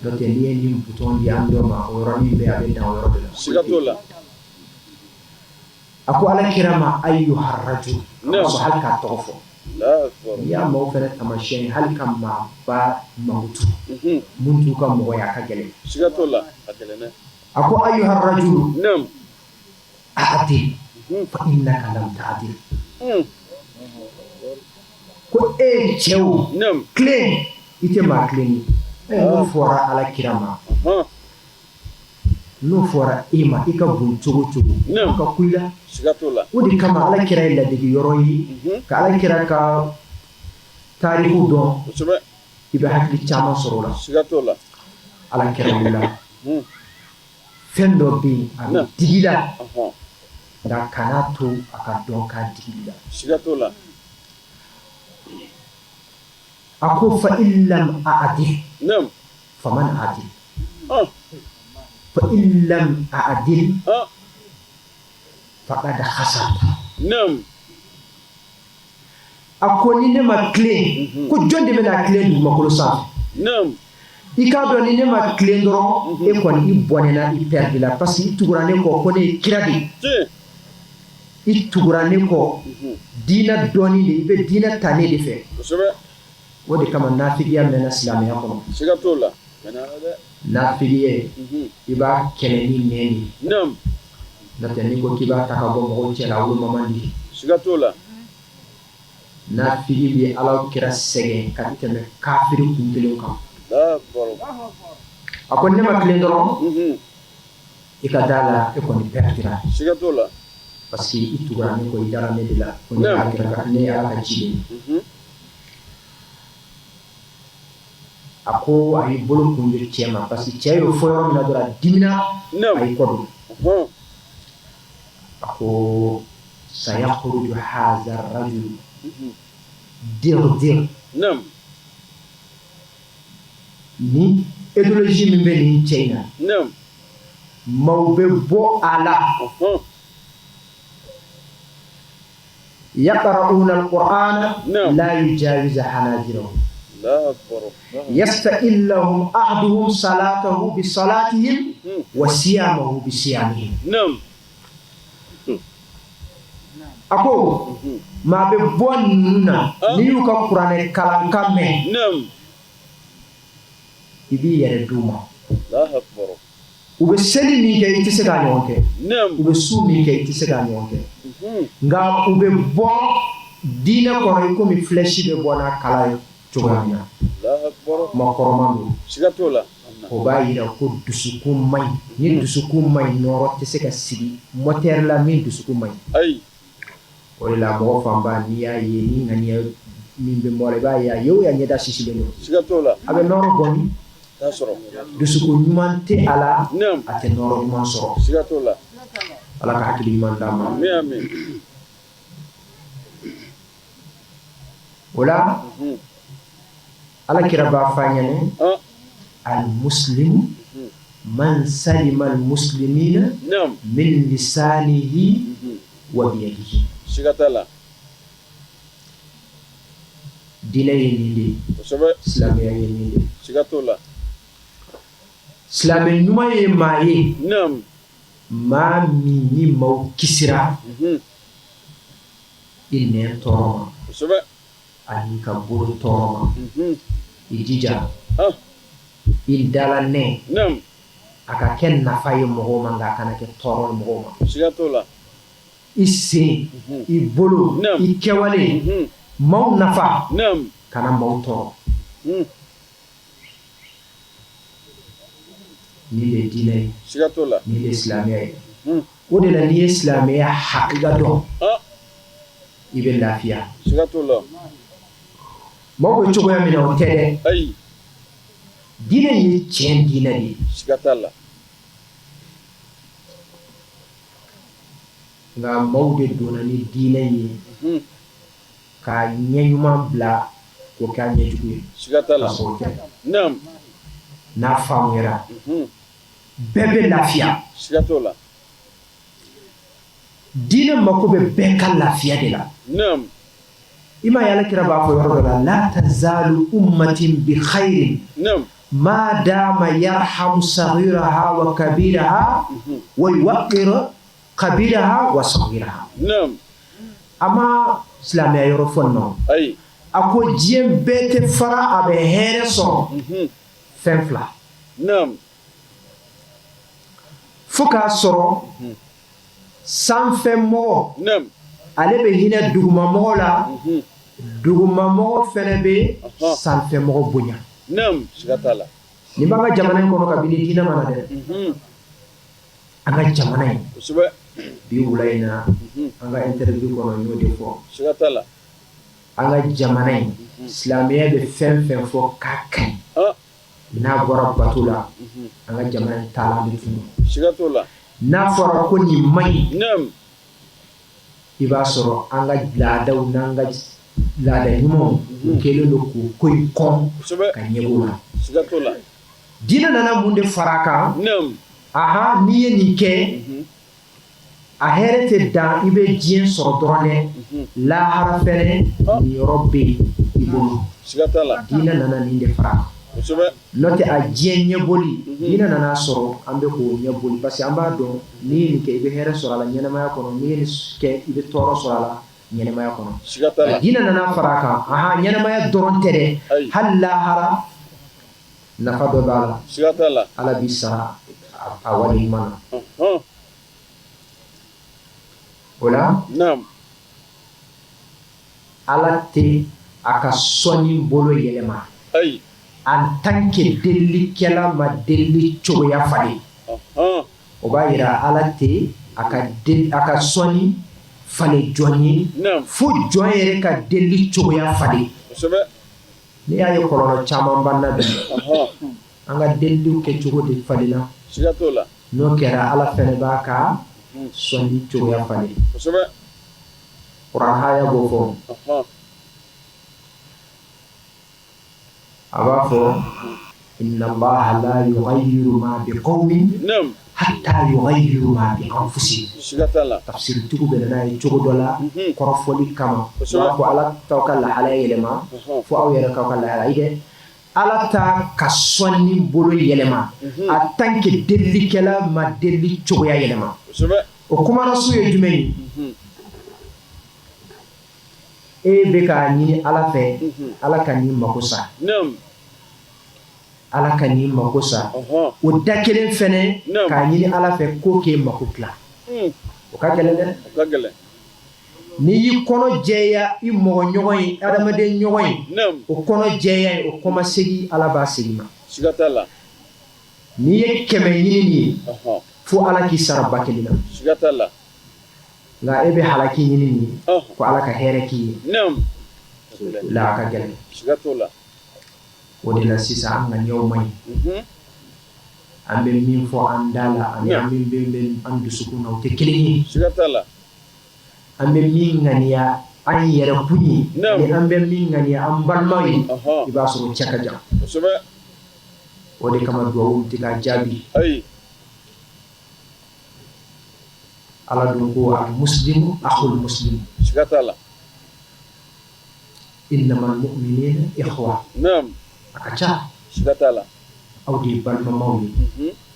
n'o tɛ n'i ye nin butɔn di an dɔ ma o yɔrɔnin bɛ a bɛ dan o yɔrɔ de la a ko ala kira ma ayyuha rajul a ma sɔn hali k'a tɔgɔ fɔ n'i y'a maaw fɛnɛ tamasiyɛn ye hali ka maaba mankutu mun t'u ka mɔgɔya ka gɛlɛn a ko ayyuha rajul a'dil fa innaka lam ta'dil ko cɛw tilen i tɛ maa tilen ye n'o fɔra ala kira ma n'o fɔra e ma i ka bon cogo cogo o ka ku i la o de kama ala kira ye ladegi yɔrɔ ye ka ala kira ka taariku dɔn i bɛ hakili caman sɔrɔ o la ala kira wulila fɛn dɔ bɛ yen a bɛ digi la nka kana to a ka dɔn k'a digi la a ko fa illam a'dil faman a'dil fa illam a'dil faqad khasarta a ko ni ne ma tilen ko jɔn de bɛna tilen dugumakolo sanfɛ i k'a dɔn ni ne ma tilen dɔrɔn e kɔni i bɔnɛna i perdila parce que i tugura ne kɔ ko ne ye kira de i tugura ne kɔ diina dɔɔni de i bɛ diina ta ne de fɛ o de kama nafigiya mɛnna silamɛya kɔnɔ nafigiya i b'a kɛlɛ ni nɛn de n'otɛ n'i ko k'i b'a ta ka bɔ mɔgɔw cɛla woloma man di nafigi bɛ ala kira sɛgɛn ka tɛmɛ kafiri kun kelen kan a ko ne ma tilen dɔrɔn i ka da la e kɔni pɛrɛtira parce que i tugura ne ko i dara ne de la ko ne ye ala ka ci de a ko a y'i bolo kun di cɛ ma parce que cɛ y'o fɔ yɔrɔ min na dɔrɔn a dimina a y'i kɔ don a ko sayakhruju hadha ar-rajul dir ni idéologie min bɛ nin cɛ in na maaw bɛ bɔ a la yaqra'una al-Qur'ana la yujawizu hanajirahum yasta'illahum ahduhum salatahu bi salatihim wa siyamahu bi siyamihim ako maa bɛ bɔ ninnu na n'i y'u ka kuranɛ kalan kan mɛn i b'i yɛrɛ d'u ma u bɛ seli min kɛ i tɛ se k'a ɲɔgɔn kɛ u bɛ su min kɛ i tɛ se k'a ɲɔgɔn kɛ nka u bɛ bɔ diinɛ kɔnɔ i komi flèche bɛ bɔ n'a kala ye cogoya min na makɔrɔma don o b'a yira ko dusukun man ɲi ni dusukun man ɲi nɔrɔ tɛ se ka sigi moteur la min dusukun man ɲi o de la mɔgɔ fanba n'i y'a ye ni ŋaniya min bɛ mɔgɔ la i b'a ye a ye o ya ɲɛda sisilen don a bɛ nɔrɔ bɔnni dusukun ɲuman tɛ a la a tɛ nɔrɔ ɲuman sɔrɔ ala ka hakili ɲuman d'an ma o la alakira b'a fɔ an ɲɛna al-muslimu man salima al-muslimina min lisanihi wa biyadihi dinɛ ye nin de ye silamɛya ye nin de ye silamɛ ɲuman ye maa ye maa min ni maaw kisira i nɛn tɔɔrɔ ma ani ka bolo tɔɔrɔ ma i jija i dala nɛ a ka kɛ nafa ye mɔgɔw ma nka a kana kɛ tɔɔrɔ ye mɔgɔw ma i sen i bolo i kɛwale maaw nafa kana maaw tɔɔrɔ ni de diinɛ ye ni de silamɛya ye o de la n'i ye silamɛya hakilila dɔn i bɛ lafiya maaw bɛ cogoya min na o tɛ dɛ diinɛ ye tiɲɛ diinɛ de ye nka maaw de donna ni diinɛ ye ka ɲɛ ɲuman bila k'o kɛ a ɲɛjugu ye ka sɔrɔ o tɛ n'a faamuyara bɛɛ bɛ lafiya diinɛ mako bɛ bɛɛ ka lafiya de la i ma ye alakira b'a fɔ yɔrɔ dɔ la la tazalu ummatin bi khairin ma dama yarhamu saghiraha wa kabiraha wa yuwaqqiru kabiraha wa saghiraha ama silamɛya yɔrɔ fɔ nɔ a ko diɲɛ bɛɛ tɛ fara a bɛ hɛrɛ sɔrɔ fɛn fila fo k'a sɔrɔ sanfɛmɔgɔ ale bɛ hinɛ dugumamɔgɔ la dugumamɔgɔ fɛnɛ bɛ sanfɛmɔgɔ bonya nin b'an ka jamana in kɔnɔ kabini diinɛ ma na dɛ an ka jamana in bi wula in na an ka interview kɔnɔ n y'o de fɔ an ka jamana in silamɛya bɛ fɛn fɛn fɔ k'a kaɲi n'a bɔra bato la an ka jamana in taalan bɛ tunu n'a fɔra ko nin man ɲi i b'a sɔrɔ an ka laadaw n'an ka laada ɲumanw u kɛlen don k'o ko in kɔn ka ɲɛbɔ o la diinɛ nana mun de fara a kan aha n'i ye nin kɛ a hɛrɛ tɛ dan i bɛ diɲɛ sɔrɔ dɔrɔn dɛ lahara fɛnɛ nin yɔrɔ bɛ yen i bolo diinɛ nana nin de fara a kan n'o tɛ a diɲɛ ɲɛbɔli diinɛ nana sɔrɔ an bɛ k'o ɲɛbɔli parce que an b'a dɔn n'i ye nin kɛ i bɛ hɛrɛ sɔrɔ a la ɲɛnamaya kɔnɔ n'i ye nin kɛ i bɛ tɔɔrɔ sɔrɔ a la ɲɛnamaya kɔnɔ diinɛ nana fara a kan aha ɲɛnamaya dɔrɔn tɛ dɛ hali lahara nafa dɔ b'a la ala b'i sara a wale ɲuman na o la ala tɛ a ka sɔnni bolo yɛlɛma en tant que delikɛla ma deli cogoya falen o b'a yira ala tɛ a ka sɔnni falen jɔn ye fo jɔn yɛrɛ ka deli cogoya falen n'i y'a ye kɔlɔlɔ caman b'an na bi an ka deliw kɛcogo de falenna n'o kɛra ala fɛnɛ b'a ka sɔnni cogoya falen kuran haya b'o fɔ a b'a fɔ inna allaha la yughayyiru ma biqawmin hatta yughayyiru ma bi anfusihim tafsir tigiw bɛ n'a ye cogo dɔ la kɔrɔfɔli kama u b'a fɔ ala t'aw ka lahalaya yɛlɛma fo aw yɛrɛ k'aw ka lahalaya yi dɛ ala t'a ka sɔnni bolo yɛlɛma en tant que delikɛla ma deli cogoya yɛlɛma o kumanasu ye jumɛn ye e bɛ k'a ɲini ala fɛ ala ka n'i mako sa ala ka n'i mako sa o da kelen fɛnɛ k'a ɲini ala fɛ ko k'e mako tila o ka gɛlɛn dɛ n'i y'i kɔnɔ jɛya i mɔgɔ ɲɔgɔn ye adamaden ɲɔgɔn ye o kɔnɔ jɛya ye o kɔma segi ala b'a segi ma n'i ye 100 ɲini nin ye fo ala k'i sara 1000 na nka e bɛ halaki ɲini nin ye ko ala ka hɛrɛ k'i ye la a ka gɛlɛn o de la sisan an ka ɲɛw man ɲi an bɛ min fɔ an da la ani an min bɛ an dusukun na o tɛ kelen ye an bɛ min ŋaniya an yɛrɛ kun ye ani an bɛ min ŋaniya an balimaw ye i b'a sɔrɔ cɛ ka jan o de kama duwawu tɛ ka jaabi ala dun ko al muslimu akhul muslim innamal mu'minina ikhwa a ka ca aw de ye balimamaw ye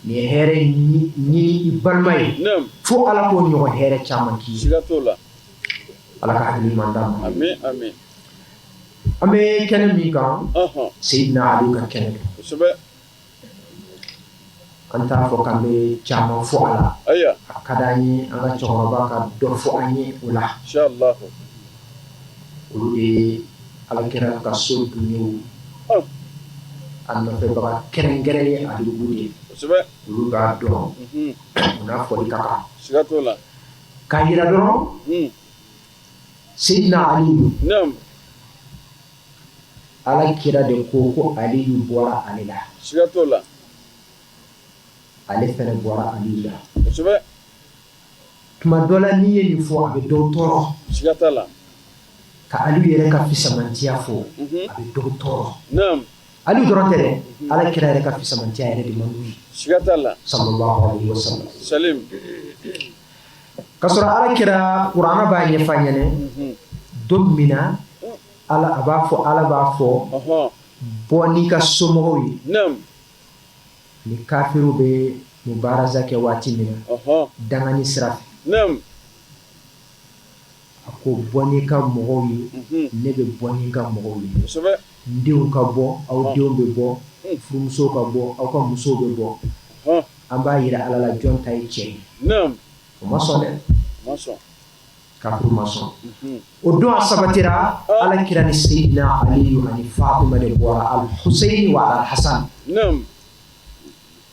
nin ye hɛrɛ ɲini i balima ye fo ala k'o ɲɔgɔn hɛrɛ caman k'i ye ala ka hakiliman d'a ma an bɛ kɛnɛ min kan Seyidina Ali ka kɛnɛ don an t'a fɔ k'an bɛ caman fɔ a la a ka d'an ye an ka cɛkɔrɔba ka dɔ fɔ an ye o la olu de ye alakira ka so dunyew a nɔfɛbaga kɛrɛnkɛrɛn ye alibugu ye olu b'a dɔn u n'a fɔli ka kan k'a yira dɔrɔn Seyidina Aliyu alakira de ko Aliyu bɔra ale la ale fɛnɛ bɔra Aliyu la tuma dɔ la n'i ye nin fɔ a bɛ dɔw tɔɔrɔ ka Aliyu yɛrɛ ka fisamantiya fɔ a bɛ dɔw tɔɔrɔ Aliyu dɔrɔn tɛ dɛ alakira yɛrɛ ka fisamantiya yɛrɛ de man d'u ye sallallahu alaihi wasallam ka sɔrɔ alakira kuranɛ b'a ɲɛfɔ an ɲɛna don min na ala b'a fɔ bɔ n'i ka somɔgɔw ye ni kafiru bɛ mubaraza kɛ waati min na dangani sira fɛ a ko bɔ n'i ka mɔgɔw ye ne bɛ bɔ n'i ka mɔgɔw ye n denw ka bɔ aw denw bɛ bɔ furumusow ka bɔ aw ka musow bɛ bɔ an b'a yira ala la jɔn ta ye cɛ ye o ma sɔn dɛ kafiru ma sɔn o don a sabatira alakira ni Seyidina Aliyu ani Fatima de bɔra al-Hussein wa al-Hasan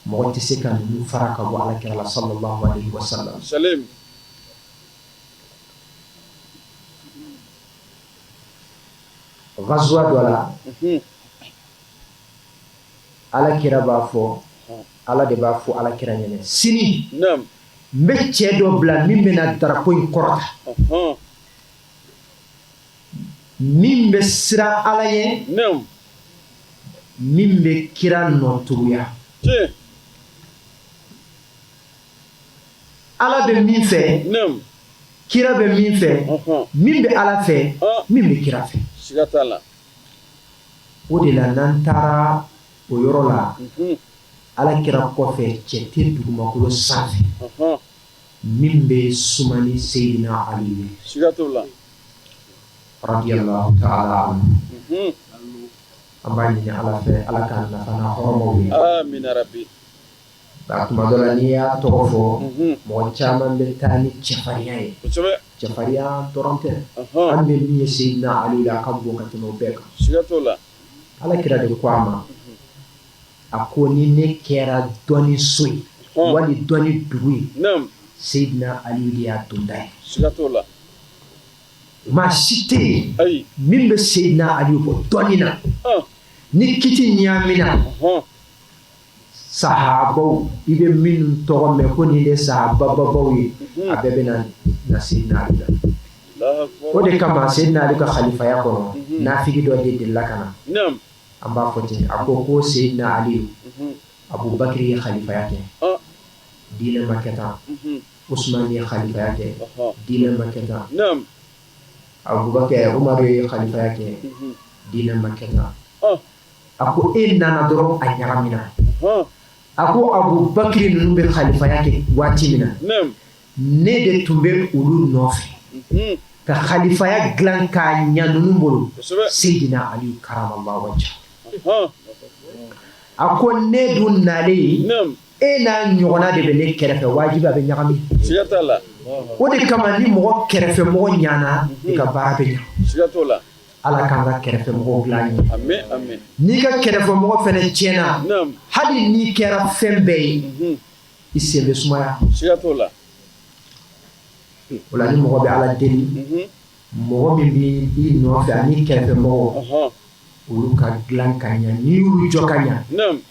mɔgɔ tɛ se ka ninnu fara ka bɔ alakira la sallallahu alaihi wasallam ghazwa dɔ la alakira b'a fɔ ala de b'a fɔ alakira ɲɛna sini n bɛ cɛ dɔ bila min bɛna darapo in kɔrɔta min bɛ siran ala ye min bɛ kira nɔtuguya ala bɛ min fɛ kira bɛ min fɛ min bɛ ala fɛ min bɛ kira fɛ o de la n'an taara o yɔrɔ la alakira kɔfɛ cɛ tɛ dugumakolo sanfɛ min bɛ suma ni Seyidina Ali ye radiyallahu ta'ala anhu an b'a ɲini ala fɛ ala k'an nafa n'a hɔrɔnmaw ye amina rabbi nka tuma dɔ la n'i y'a tɔgɔ fɔ mɔgɔ caman bɛ taa ni cɛfarinya ye cɛfarinya dɔrɔn tɛ an bɛ min ye Seyidina Ali la a ka bon ka tɛmɛ o bɛɛ kan alakira de ko a ma a ko ni ne kɛra dɔnni so ye wali dɔnni dugu ye Seyidina Ali de y'a donda ye maa si tɛ yen min bɛ Seyidina Ali bɔ dɔnni na ni kiti ɲaamina sahabaw i bɛ minnu tɔgɔ mɛn ko nin de sahababaw ye a bɛɛ bɛ na Seyidina Ali la o de kama Seyidina Ali ka khalifaya kɔnɔ nafigi dɔ de delila ka na an b'a fɔ ten a ko Seyidina Ali Abubakar ye khalifaya kɛ diinɛ ma kɛ tan Usman ye khalifaya kɛ diinɛ ma kɛ tan Abubakar Umaru ye khalifaya kɛ diinɛ ma kɛ tan a ko e nana dɔrɔn a ɲagamina a ko Abubakar ninnu bɛ khalifaya kɛ waati min na ne de tun bɛ olu nɔfɛ ka khalifaya dilan k'a ɲa ninnu bolo Seyidina Ali karamallahu wajhahu a ko ne dun nalen e n'a ɲɔgɔnna de bɛ ne kɛrɛfɛ wajibi a bɛ ɲagami o de kama ni mɔgɔ kɛrɛfɛ mɔgɔ ɲana i ka baara bɛ ɲa ala k'an ka kɛrɛfɛ mɔgɔw dilan ye n'i ka kɛrɛfɛ mɔgɔ fɛnɛ tiɲɛna hali n'i kɛra fɛn bɛɛ ye i sen bɛ sumaya o la ni mɔgɔ bɛ ala deli mɔgɔ min b'i nɔfɛ ani kɛrɛfɛ mɔgɔ olu ka dilan ka ɲa n'i y'olu jɔ ka ɲa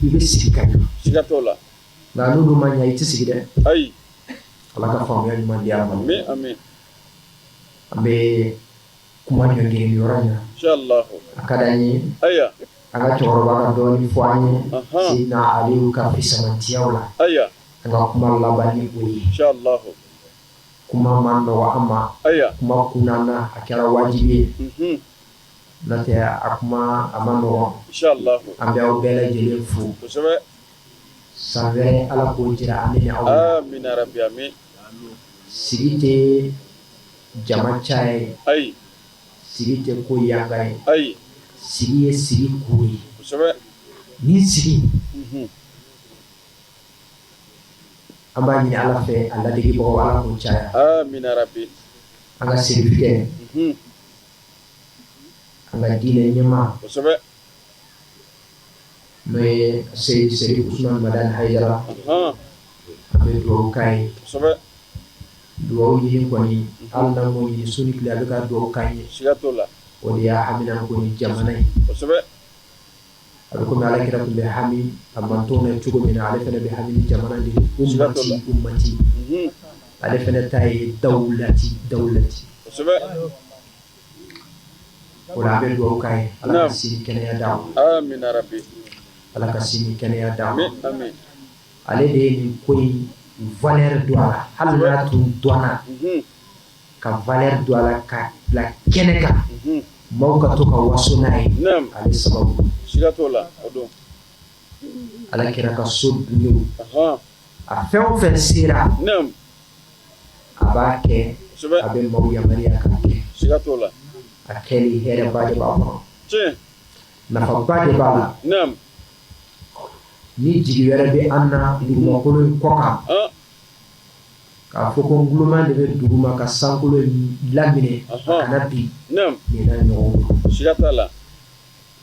i bɛ sigi ka ɲa siga t'o la nka n'olu ma ɲa i tɛ sigi dɛ ayi ala ka faamuya ɲuman di a ma amin amin an bɛ kuma ɲɔngiri yɔrɔ in na inshallah a ka d'an ye aya an ka cɛkɔrɔba ka dɔɔni fɔ an ye Seydina Aliyu ka fisamantiyaw la aya an ka kuma laban ni o ye inshallah kuma man nɔgɔ an ma aya kuma kunnana a kɛra wajibi ye n'o tɛ a kuma a ma nɔgɔ inshallah an bɛ aw bɛɛ lajɛlen fo kosɛbɛ san wɛrɛ ala k'o jira an ni aw la amin rabbi amin sigi tɛ jama caya ye ayi sigi tɛ ko yanga ye ayi sigi ye sigi ko ye kosɛbɛ ni sigi an b'a ɲini ala fɛ a ladegibagaw ala k'o caya amin rabbi an ka sirifikɛ an ka diinɛ ɲɛmaa kosɛbɛ n'o ye Seydi Usman Madani Hayidara an bɛ dugawu k'a ye kosɛbɛ dugawu ɲini kɔni hali n'an m'o ɲini su ni tile a bɛ ka dugawu k'an ye siga t'o la o de y'a hamina ko ni jamana ye kosɛbɛ a bɛ komi alakira tun bɛ hami a mantɔn na cogo min na ale fana bɛ hami ni jamana de ummati ale fana ta ye dawlati kosɛbɛ o la an bɛ dugawu k'a ye ala ka sini kɛnɛya d'a ma amin rabbi ala ka sini kɛnɛya d'a ma amin ale de ye nin ko in valeur don a la hali n'a tun dɔnna ka valeur don a la ka bila kɛnɛ kan maaw ka to ka waso n'a ye ale sababu siga t'o la o don alakira ka so dunenw a fɛn o fɛn sera a b'a kɛ a bɛ maaw yamaruya k'a kɛ siga t'o la a kɛli hɛrɛba de b'a kɔnɔ nafaba de b'a la ni jigi wɛrɛ bɛ an na dugumakolo in kɔ kan k'a fɔ ko nguloma de bɛ duguma ka sankolo in laminɛ a kana bi nin n'a ɲɔgɔn siga t'a la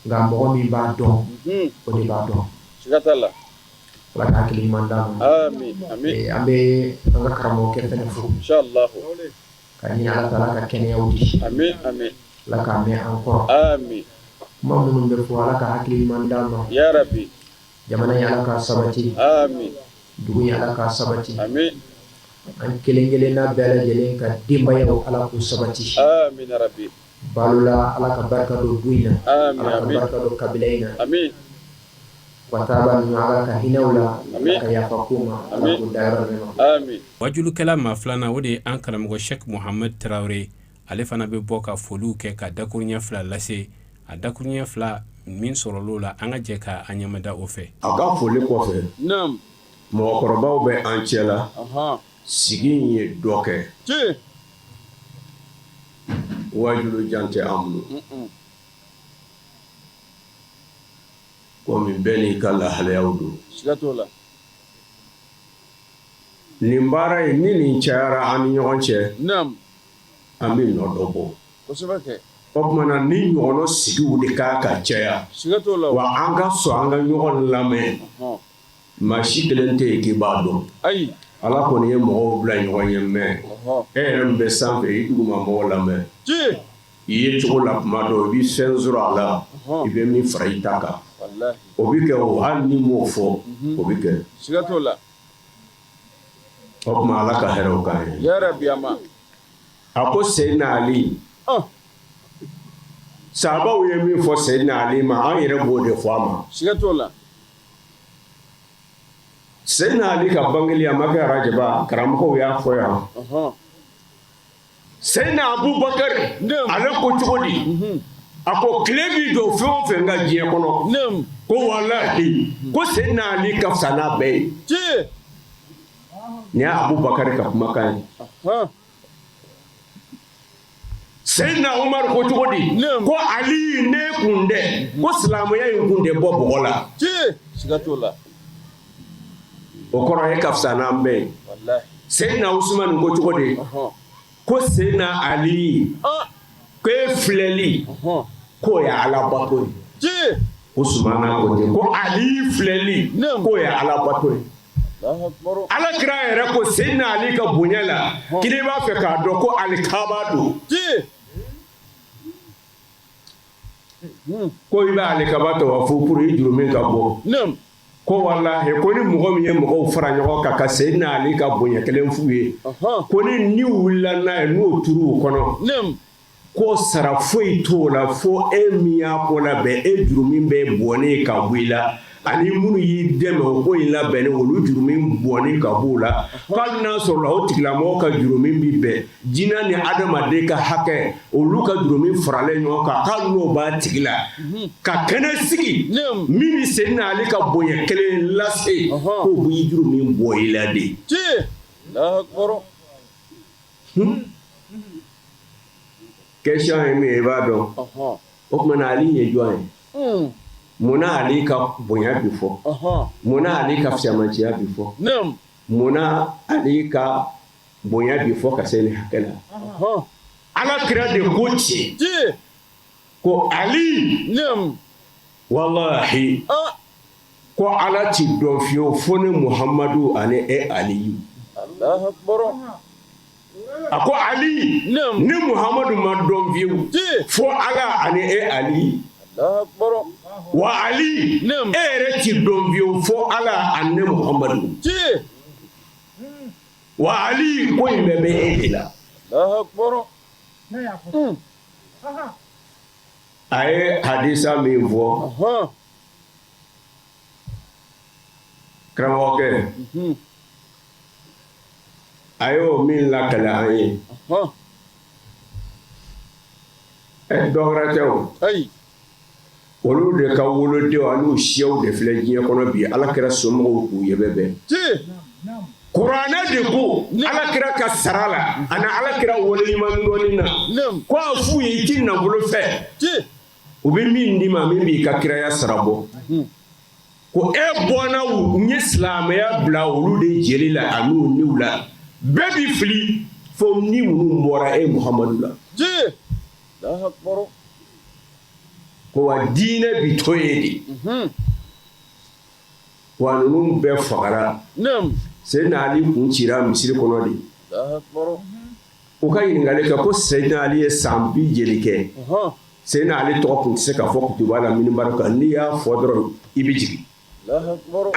nka mɔgɔ min b'a dɔn o de b'a dɔn siga t'a la ala ka hakili ɲuman d'a ma amin amin an bɛ an ka karamɔgɔkɛ fɛnɛ fo inshallah ka ɲini ala ta'ala ka kɛnɛyaw di amin amin ala k'a mɛn an kɔrɔ amin kuma minnu bɛ fɔ ala ka hakili ɲuman d'a ma ya rabbi jamana ye ala ka sabati amin dugu ye ala ka sabati amin an kelen kelenna bɛɛ lajɛlen ka denbayaw ala k'u sabati amin rabbi balo la ala ka barika don du in na amin ala ka amin barika don kabila in na amin wataba ninnu ala ka hinɛw la ala ka yafa ko ma ala k'u dayɔrɔ nɛma amin wajulukɛla maa filanan o de ye an karamɔgɔ Sheikh Mohamed Traore ale fana bɛ bɔ ka foliw kɛ ka dakuruɲɛ fila lase a dakuruɲɛ fila min sɔrɔl'o la an ka jɛ ka an ɲɛmada o fɛ a ka foli kɔfɛ mɔgɔkɔrɔbaw bɛ an cɛ la sigi in ye dɔ kɛ wajulu jan tɛ an bolo komi bɛɛ n'i ka lahalayaw don siga t'o la nin baara in ni nin cayara an ni ɲɔgɔn cɛ an bɛ nɔ dɔ bɔ kosɛbɛ kɛ o tumana ni ɲɔgɔnna sigiw de k'a ka caya siga t'o la wa an ka sɔn an ka ɲɔgɔn lamɛn maa si kelen tɛ yen k'i b'a dɔn ayi ala kɔni ye mɔgɔw bila ɲɔgɔn ye mɛn e yɛrɛ min bɛ sanfɛ i duguma mɔgɔw lamɛn i ye cogo la kuma dɔ i bɛ fɛn sɔrɔ a la i bɛ min fara i ta kan o bɛ kɛ o hali ni m'o fɔ o bɛ kɛ siga t'o la o tuma ala ka hɛrɛw k'an ye ya rabbi ama a ko Seydina Ali sahabaw ye min fɔ Seydina Ali ma an yɛrɛ b'o de fɔ a ma siga t'o la Seydina Ali ka bangeli a ma kɛ arajaba karamɔgɔw y'a fɔ yan Seydina Abubakar ale ko cogo di a ko tile b'i jɔ fɛn o fɛn ka diɲɛ kɔnɔ ko walahi ko Seydina Ali ka fisa n'a bɛɛ ye nin y'a Abubakar ka kumakan ye Seydina Umar ko cogo di ko Ali ne kun dɛ ko silamɛya in kun tɛ bɔ bɔgɔ la siga t'o la o kɔrɔ ye ka fisa n'an bɛɛ ye Seydina Usman ko cogo di ko Seydina Ali ko e filɛli k'o ye Ala bato ye Usman ko ten ko Ali filɛli k'o ye Ala bato ye Ala kira yɛrɛ ko Seydina Ali ka bonya la k'i b'a fɛ k'a dɔn ko alikaba don ko i b'ale kaba tawafu pour i jurumin ka bɔ ko wallahi ko ni mɔgɔ min ye mɔgɔw fara ɲɔgɔn kan ka Seydina Ali ka bonya kelen f'u ye ko ni wulila n'a ye n'o turu u kɔnɔ ko sara foyi t'o la fo e min y'a ko labɛn e jurumin bɛ bɔnnen ka bɔ i la ani minnu y'i dɛmɛ o ko in labɛnnen olu jurumin bɔnnen ka b'o la hali n'a sɔrɔ la o tigilamɔgɔ ka jurumin bi bɛn jinɛ ni adamaden ka hakɛ olu ka jurumin faralen ɲɔgɔn kan hali n'o b'a tigi la ka kɛnɛ sigi min bɛ Seydina Ali ka bonya kelen lase k'o b'i jurumin bɔ i la de. Question ye min ye i b'a dɔn o kumana Ali ye jɔn ye munna Ali ka bonya bi fɔ munna Ali ka fisamaciya bi fɔ munna Ali ka bonya bi fɔ ka se ni hakɛ la Ala kira de ko tiɲɛ ko Ali wallahi ko Ala ti dɔn fiyewu fo ni Muhamadu ani e Aliyu a ko Ali ni Muhamadu ma dɔn fiyewu fo Ala ani e Ali wa Ali e yɛrɛ ti dɔn fiyewu fo Ala ani Muhamadu wa Ali ko in bɛɛ bɛ e de la a ye hadisa min fɔ karamɔgɔkɛ a y'o min lakale an ye dɔ wɛrɛ tɛ o olu de ka wolodenw an'u siyaw de filɛ diɲɛ kɔnɔ bi Ala kira somɔgɔw k'u yɛbɛ bɛn kuranɛ de ko Ala kira ka sara la ani Ala kira waleɲuman dɔɔnin na ko a f'u ye i ti nafolo fɛ u bɛ min d'i ma min b'i ka kiraya sara bɔ ko e bɔnna n ye silamɛya bila olu de jeli la an'u niw la bɛɛ bi fili fo ni minnu bɔra e Muhamadu la ko wa diinɛ bi to ye de wa ninnu bɛɛ fagara Seydina Ali kun cira misiri kɔnɔ de u ka ɲininkali kɛ ko Seydina Ali ye san 50 jeli kɛ Seydina Ali tɔgɔ kun tɛ se ka fɔ kutuba la minibari kan n'i y'a fɔ dɔrɔn i bɛ jigin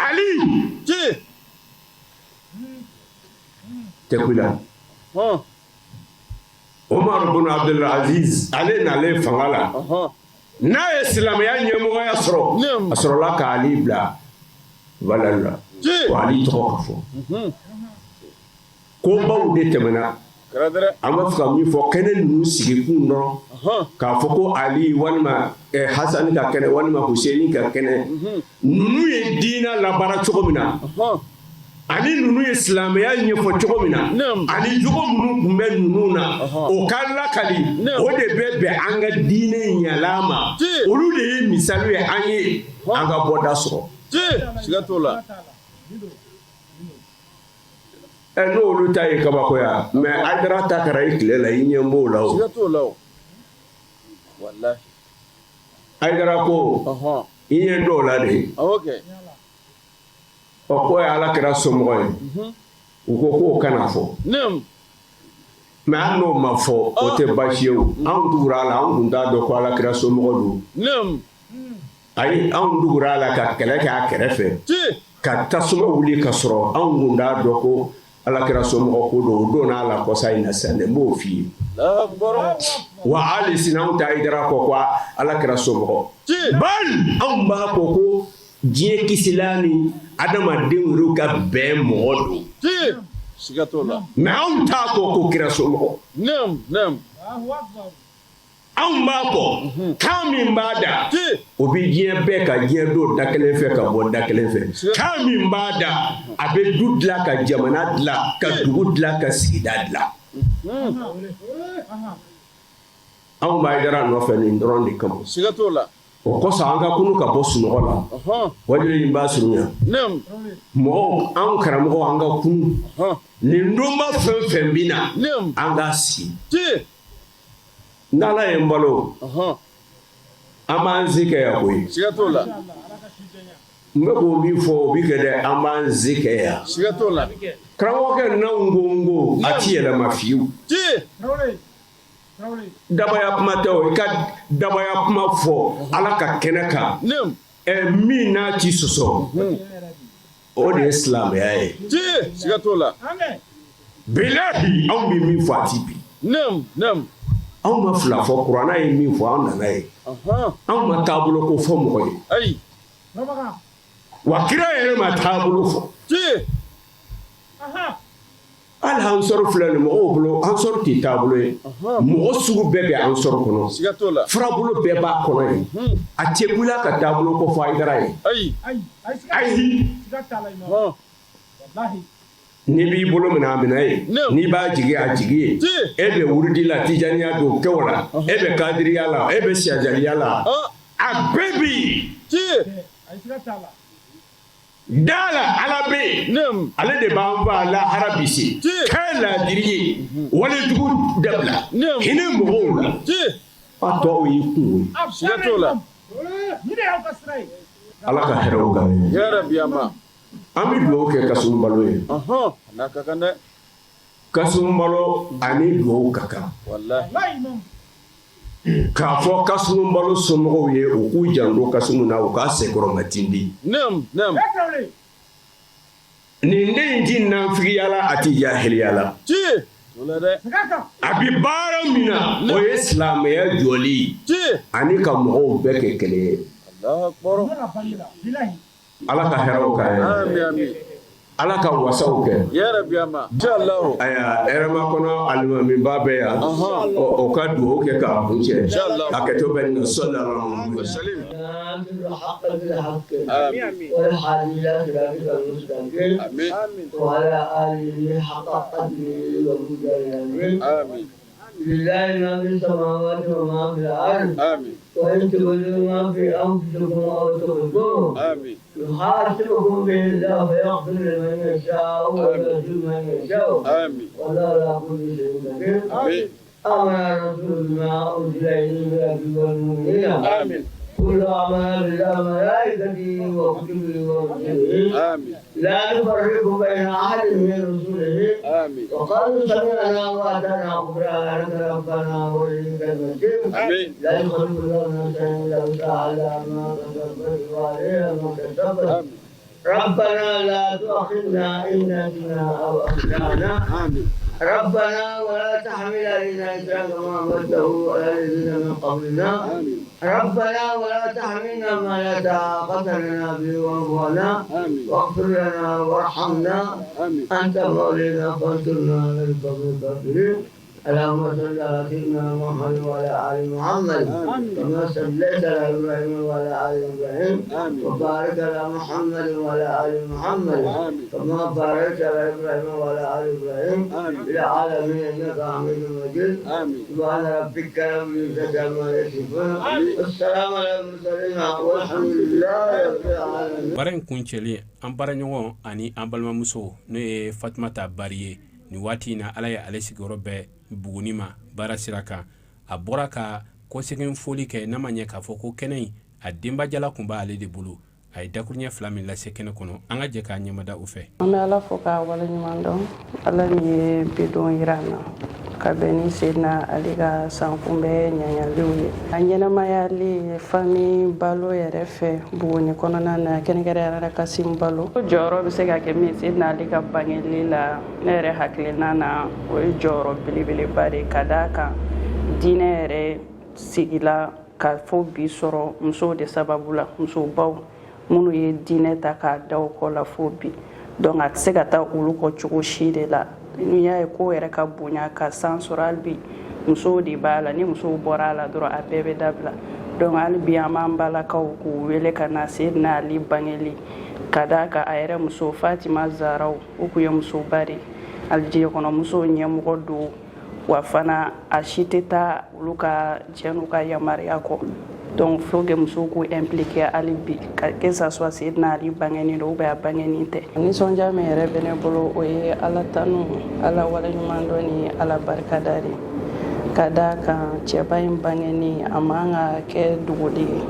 Ali tɛkula Omar bin Abdul Aziz ale nalen fanga la n'a ye silamɛya ɲɛmɔgɔya sɔrɔ a sɔrɔla ka Ali bila valeur la ko Ali tɔgɔ ka fɔ kobaw de tɛmɛna an b'a fɛ ka min fɔ kɛnɛ ninnu sigikun dɔrɔn k'a fɔ ko Ali walima Hasani ka kɛnɛ walima Hussein ka kɛnɛ ninnu ye diinɛ labaara cogo min na ani ninnu ye silamɛya ɲɛfɔ cogo min na ani jogo minnu tun bɛ ninnu na o ka lakali o de bɛ bɛn an ka diinɛ ɲɛla ma olu de ye misali ye an ye an ka bɔda sɔrɔ siga t'o la n'olu ta ye kabakoya mais Aidara ta kɛra i tile la i ɲɛ b'o la o siga t'o la o wallahi Aidara ko i ɲɛ dɔw la de o ko ye Ala kira somɔgɔ ye u ko k'o kana fɔ mais an n'o ma fɔ o tɛ baasi ye o anw tugura a la an kun t'a dɔn ko Ala kira somɔgɔ don ayi anw tugura a la ka kɛlɛ kɛ a kɛrɛfɛ ka tasuma wuli ka sɔrɔ anw kun t'a dɔn ko Ala kira somɔgɔ ko don o don n'a la kɔsa in na sisan n b'o f'i ye wa hali sini anw t'a Aidara kɔ ko Ala kira somɔgɔ bali anw b'a fɔ ko diɲɛ kisila ni adamadenw yɛrɛ ka bɛn mɔgɔ don siga t'o la mais anw t'a fɔ ko kira somɔgɔ anw b'a fɔ kan min b'a da o bɛ diɲɛ bɛɛ ka diɲɛ don da kelen fɛ ka bɔ da kelen fɛ kan min b'a da a bɛ du dilan ka jamana dilan ka dugu dilan ka sigida dilan anw b'a Aidara nɔfɛ nin dɔrɔn de kama siga t'o la o kosɔn an ka kunu ka bɔ sunɔgɔ la wajuli in b'a surunya mɔgɔw an karamɔgɔw an ka kunu nin donba fɛn fɛn bɛ na an k'a sigi n'Ala ye n balo an b'an se kɛ yan koyi siga t'o la n bɛ k'o min fɔ o bɛ kɛ dɛ an b'an se kɛ yan siga t'o la karamɔgɔkɛ n'anw ko n ko a ti yɛlɛma fiyewu dabaya kuma tɛ o i ka dabaya kuma fɔ ala ka kɛnɛ kan min n'a ci sɔsɔ o de ye silamɛya ye siga t'o la bilahi anw bɛ min fɔ a ti bi anw ma fila fɔ kuranna ye min fɔ an nana ye anw ma taabolo ko fɔ mɔgɔ ye wa kira yɛrɛ ma taabolo fɔ hali an sɔrɔ filɛ nin mɔgɔw bolo an sɔrɔ tɛ taabolo ye mɔgɔ sugu bɛɛ bɛ an sɔrɔ kɔnɔ furabolo bɛɛ b'a kɔnɔ ye a tɛ kula ka taabolo ko fɔ Haidara ye ayi n'i b'i bolo minɛ a minɛ ye n'i b'a jigi a jigi ye e bɛ wurudi la tijaniya don kɛw la e bɛ kadiriya la e bɛ siyajaliya la a bɛɛ bi dala ala bɛ yen ale de b'an ba lahara bisi kɛ ladiri ye walejugu dabila hinɛ mɔgɔw la a tɔw y'i kungo ye siga t'o la ala ka hɛrɛw k'an ye yarabi an bɛ dugawu kɛ Kasum Balo ye n'a ka kan dɛ Kasum Balo ani dugawu ka kan k'a fɔ Kasum Balo somɔgɔw ye u k'u janto Kasum na u k'a sekɔrɔ matindi nin den ti nafigiyala a ti jahiliyala a bɛ baara min na o ye silamɛya jɔli ani ka mɔgɔw bɛɛ kɛ kelen ye ala ka hɛrɛw k'an ye ala ka wasaw kɛ aya ɛrɛma kɔnɔ alimamiba bɛ yan o ka dugawu kɛ k'a kuncɛ a kɛtɔ bɛ nin sallallahu alaihi wasallam والحمد لله رب المستقيم وعلى آله حق قدره ومقداره لله ما في السماوات وما في الأرض وإن تبدوا ما في أنفسكم أو تخفوه يحاسبكم به الله فيغفر لمن يشاء ويعذب من يشاء والله على كل شيء قدير آمن الرسول بما أنزل إليه من ربه والمؤمنين كل آمن بالله وملائكته وكتبه ورسله لا نفرق بين أحد من رسله وقالوا سمعنا وأطعنا غفرانك ربنا وإليك المصير لا يخلف الله نفسا إلا وسعها ما كسبت وعليها ما كسبت ربنا لا تؤاخذنا إن نسينا أو أخطأنا ربنا ولا تحمل علينا إسرا كما حملته على الذين من قبلنا ربنا ولا تحملنا ما لا طاقة لنا به واعف عنا واغفر لنا وارحمنا أنت مولانا فانصرنا على القوم الكافرين اللهم صل على سيدنا محمد وعلى آل محمد كما صليت على إبراهيم وعلى آل إبراهيم وبارك على محمد وعلى آل محمد كما باركت على إبراهيم وعلى آل إبراهيم في العالمين إنك حميد مجيد سبحان ربك رب العزة عما يصفون والسلام على المرسلين والحمد لله رب العالمين. Baran kunceli an baraɲɔgɔn ani an balimamuso n'o ye Fatumata Bari ye ni waati na ala ye ale sigiyɔrɔ bɛɛ Buguni ma baara sira kan a bɔra ka kɔsegin foli kɛ n'a ma ɲɛ k'a fɔ ko kɛnɛ in a denbajala tun b'ale de bolo a ye dakuruɲɛ fila min lase kɛnɛ kɔnɔ an ka jɛ k'a ɲɛmada u fɛ. An bɛ ala fo k'a waleɲuman dɔn ala min ye bidon yira an na ka bɛn ni Seydina Ali ka sankunbɛn ɲaɲaliw ye a ɲɛnamayali fami Balo yɛrɛ fɛ Buguni kɔnɔna na kɛrɛnkɛrɛnyara Kasum Balo jɔyɔrɔ bɛ se ka kɛ min Seydina Ali ka bangeli la ne yɛrɛ hakilina na o ye jɔyɔrɔ belebeleba de ka d'a kan diinɛ yɛrɛ sigila ka fɔ bi sɔrɔ musow de sababu la musobaw minnu ye diinɛ ta k'a da o kɔ la fo bi donc a tɛ se ka taa olu kɔ cogo si de la n'i y'a ye ko yɛrɛ ka bonya ka san sɔrɔ hali bi musow de b'a la ni musow bɔra a la dɔrɔn a bɛɛ bɛ dabila donc hali bi an b'an balakaw k'u wele ka na Seydina Ali bangeli ka d'a kan a yɛrɛ muso Fatima Zaraw o tun ye musoba de Alijeri kɔnɔ musow ɲɛmɔgɔ don wa fana a si tɛ taa olu ka diɲɛ n'u ka yamaruya kɔ donc faut que musow k'u impliquer hali bi que ça soit Seydina Ali bangeni don ou bien a bangeni tɛ nisɔndiya min yɛrɛ bɛ ne bolo o ye ala tanu ala waleɲuman dɔn ni ala barikada de ka d'a kan cɛba in bangeni a man ka kɛ dogoli ye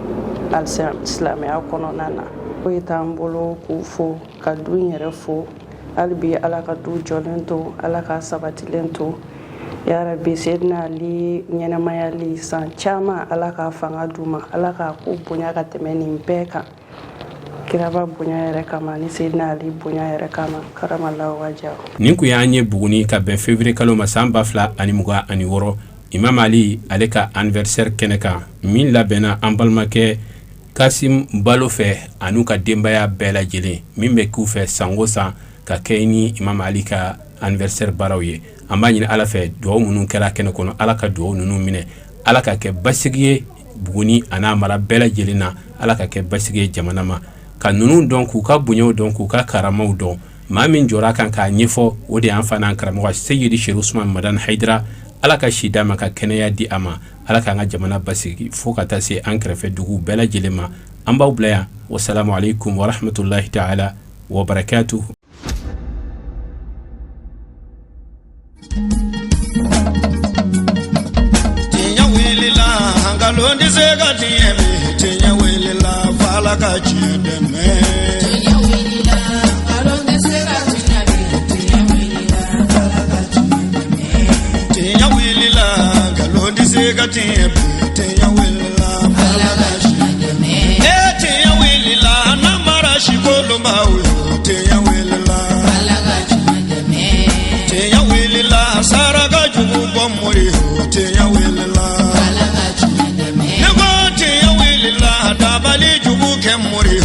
silamɛya kɔnɔna na foyi t'an bolo k'u fo ka du in yɛrɛ fo hali bi ala ka du jɔlen to ala ka sabatilen to ya rabbi sayyidina ali ɲɛnamayali san caman ala k'a fanga d'u ma ala k'a ko bonya ka tɛmɛ nin bɛɛ kan kiraba bonya yɛrɛ kama ni sayyidina ali bonya yɛrɛ kama karamallahu wajahu. nin kun y'an ye Buguni ka bɛn février kalo ma san 2026 imam ali ale ka anniversaire kɛnɛ kan min labɛnna an balimakɛ Kasim Balo fɛ an'u ka denbaya bɛɛ lajɛlen min bɛ k'u fɛ sango san ka kɛ ni imam ali ka anniversaire baaraw ye. an b'a ɲini ala fɛ dugawu minnu kɛra kɛnɛ kɔnɔ ala ka dugawu ninnu minɛ ala ka kɛ basigi ye Buguni a n'a mara bɛɛ lajɛlen na ala ka kɛ basigi ye jamana ma ka ninnu dɔn k'u ka bonyaw dɔn k'u ka karamaw dɔn maa min jɔra kan k'a ɲɛfɔ o de y'an fana karamɔgɔ Seyidi Sheikh Usman Madani Haidara ala ka si d'a ma ka kɛnɛya di a ma ala k'an ka jamana basigi fo ka taa se an kɛrɛfɛ dugu bɛɛ lajɛlen ma an b'aw bila yan wasalamu alaikum wa rahmatulahi ta'ala wa barakatuhu. Londi sega tiemi tinya wilila fala ka chideme tinya wilila londi sega tinya wilila fala ka chideme tinya wilila londi sega tinya wilila fala ka chideme tinya wilila namara shikolomba tinya wilila fala ka chideme tinya wilila saraga jubu bomuri tinya wilila dabali jubu ke muri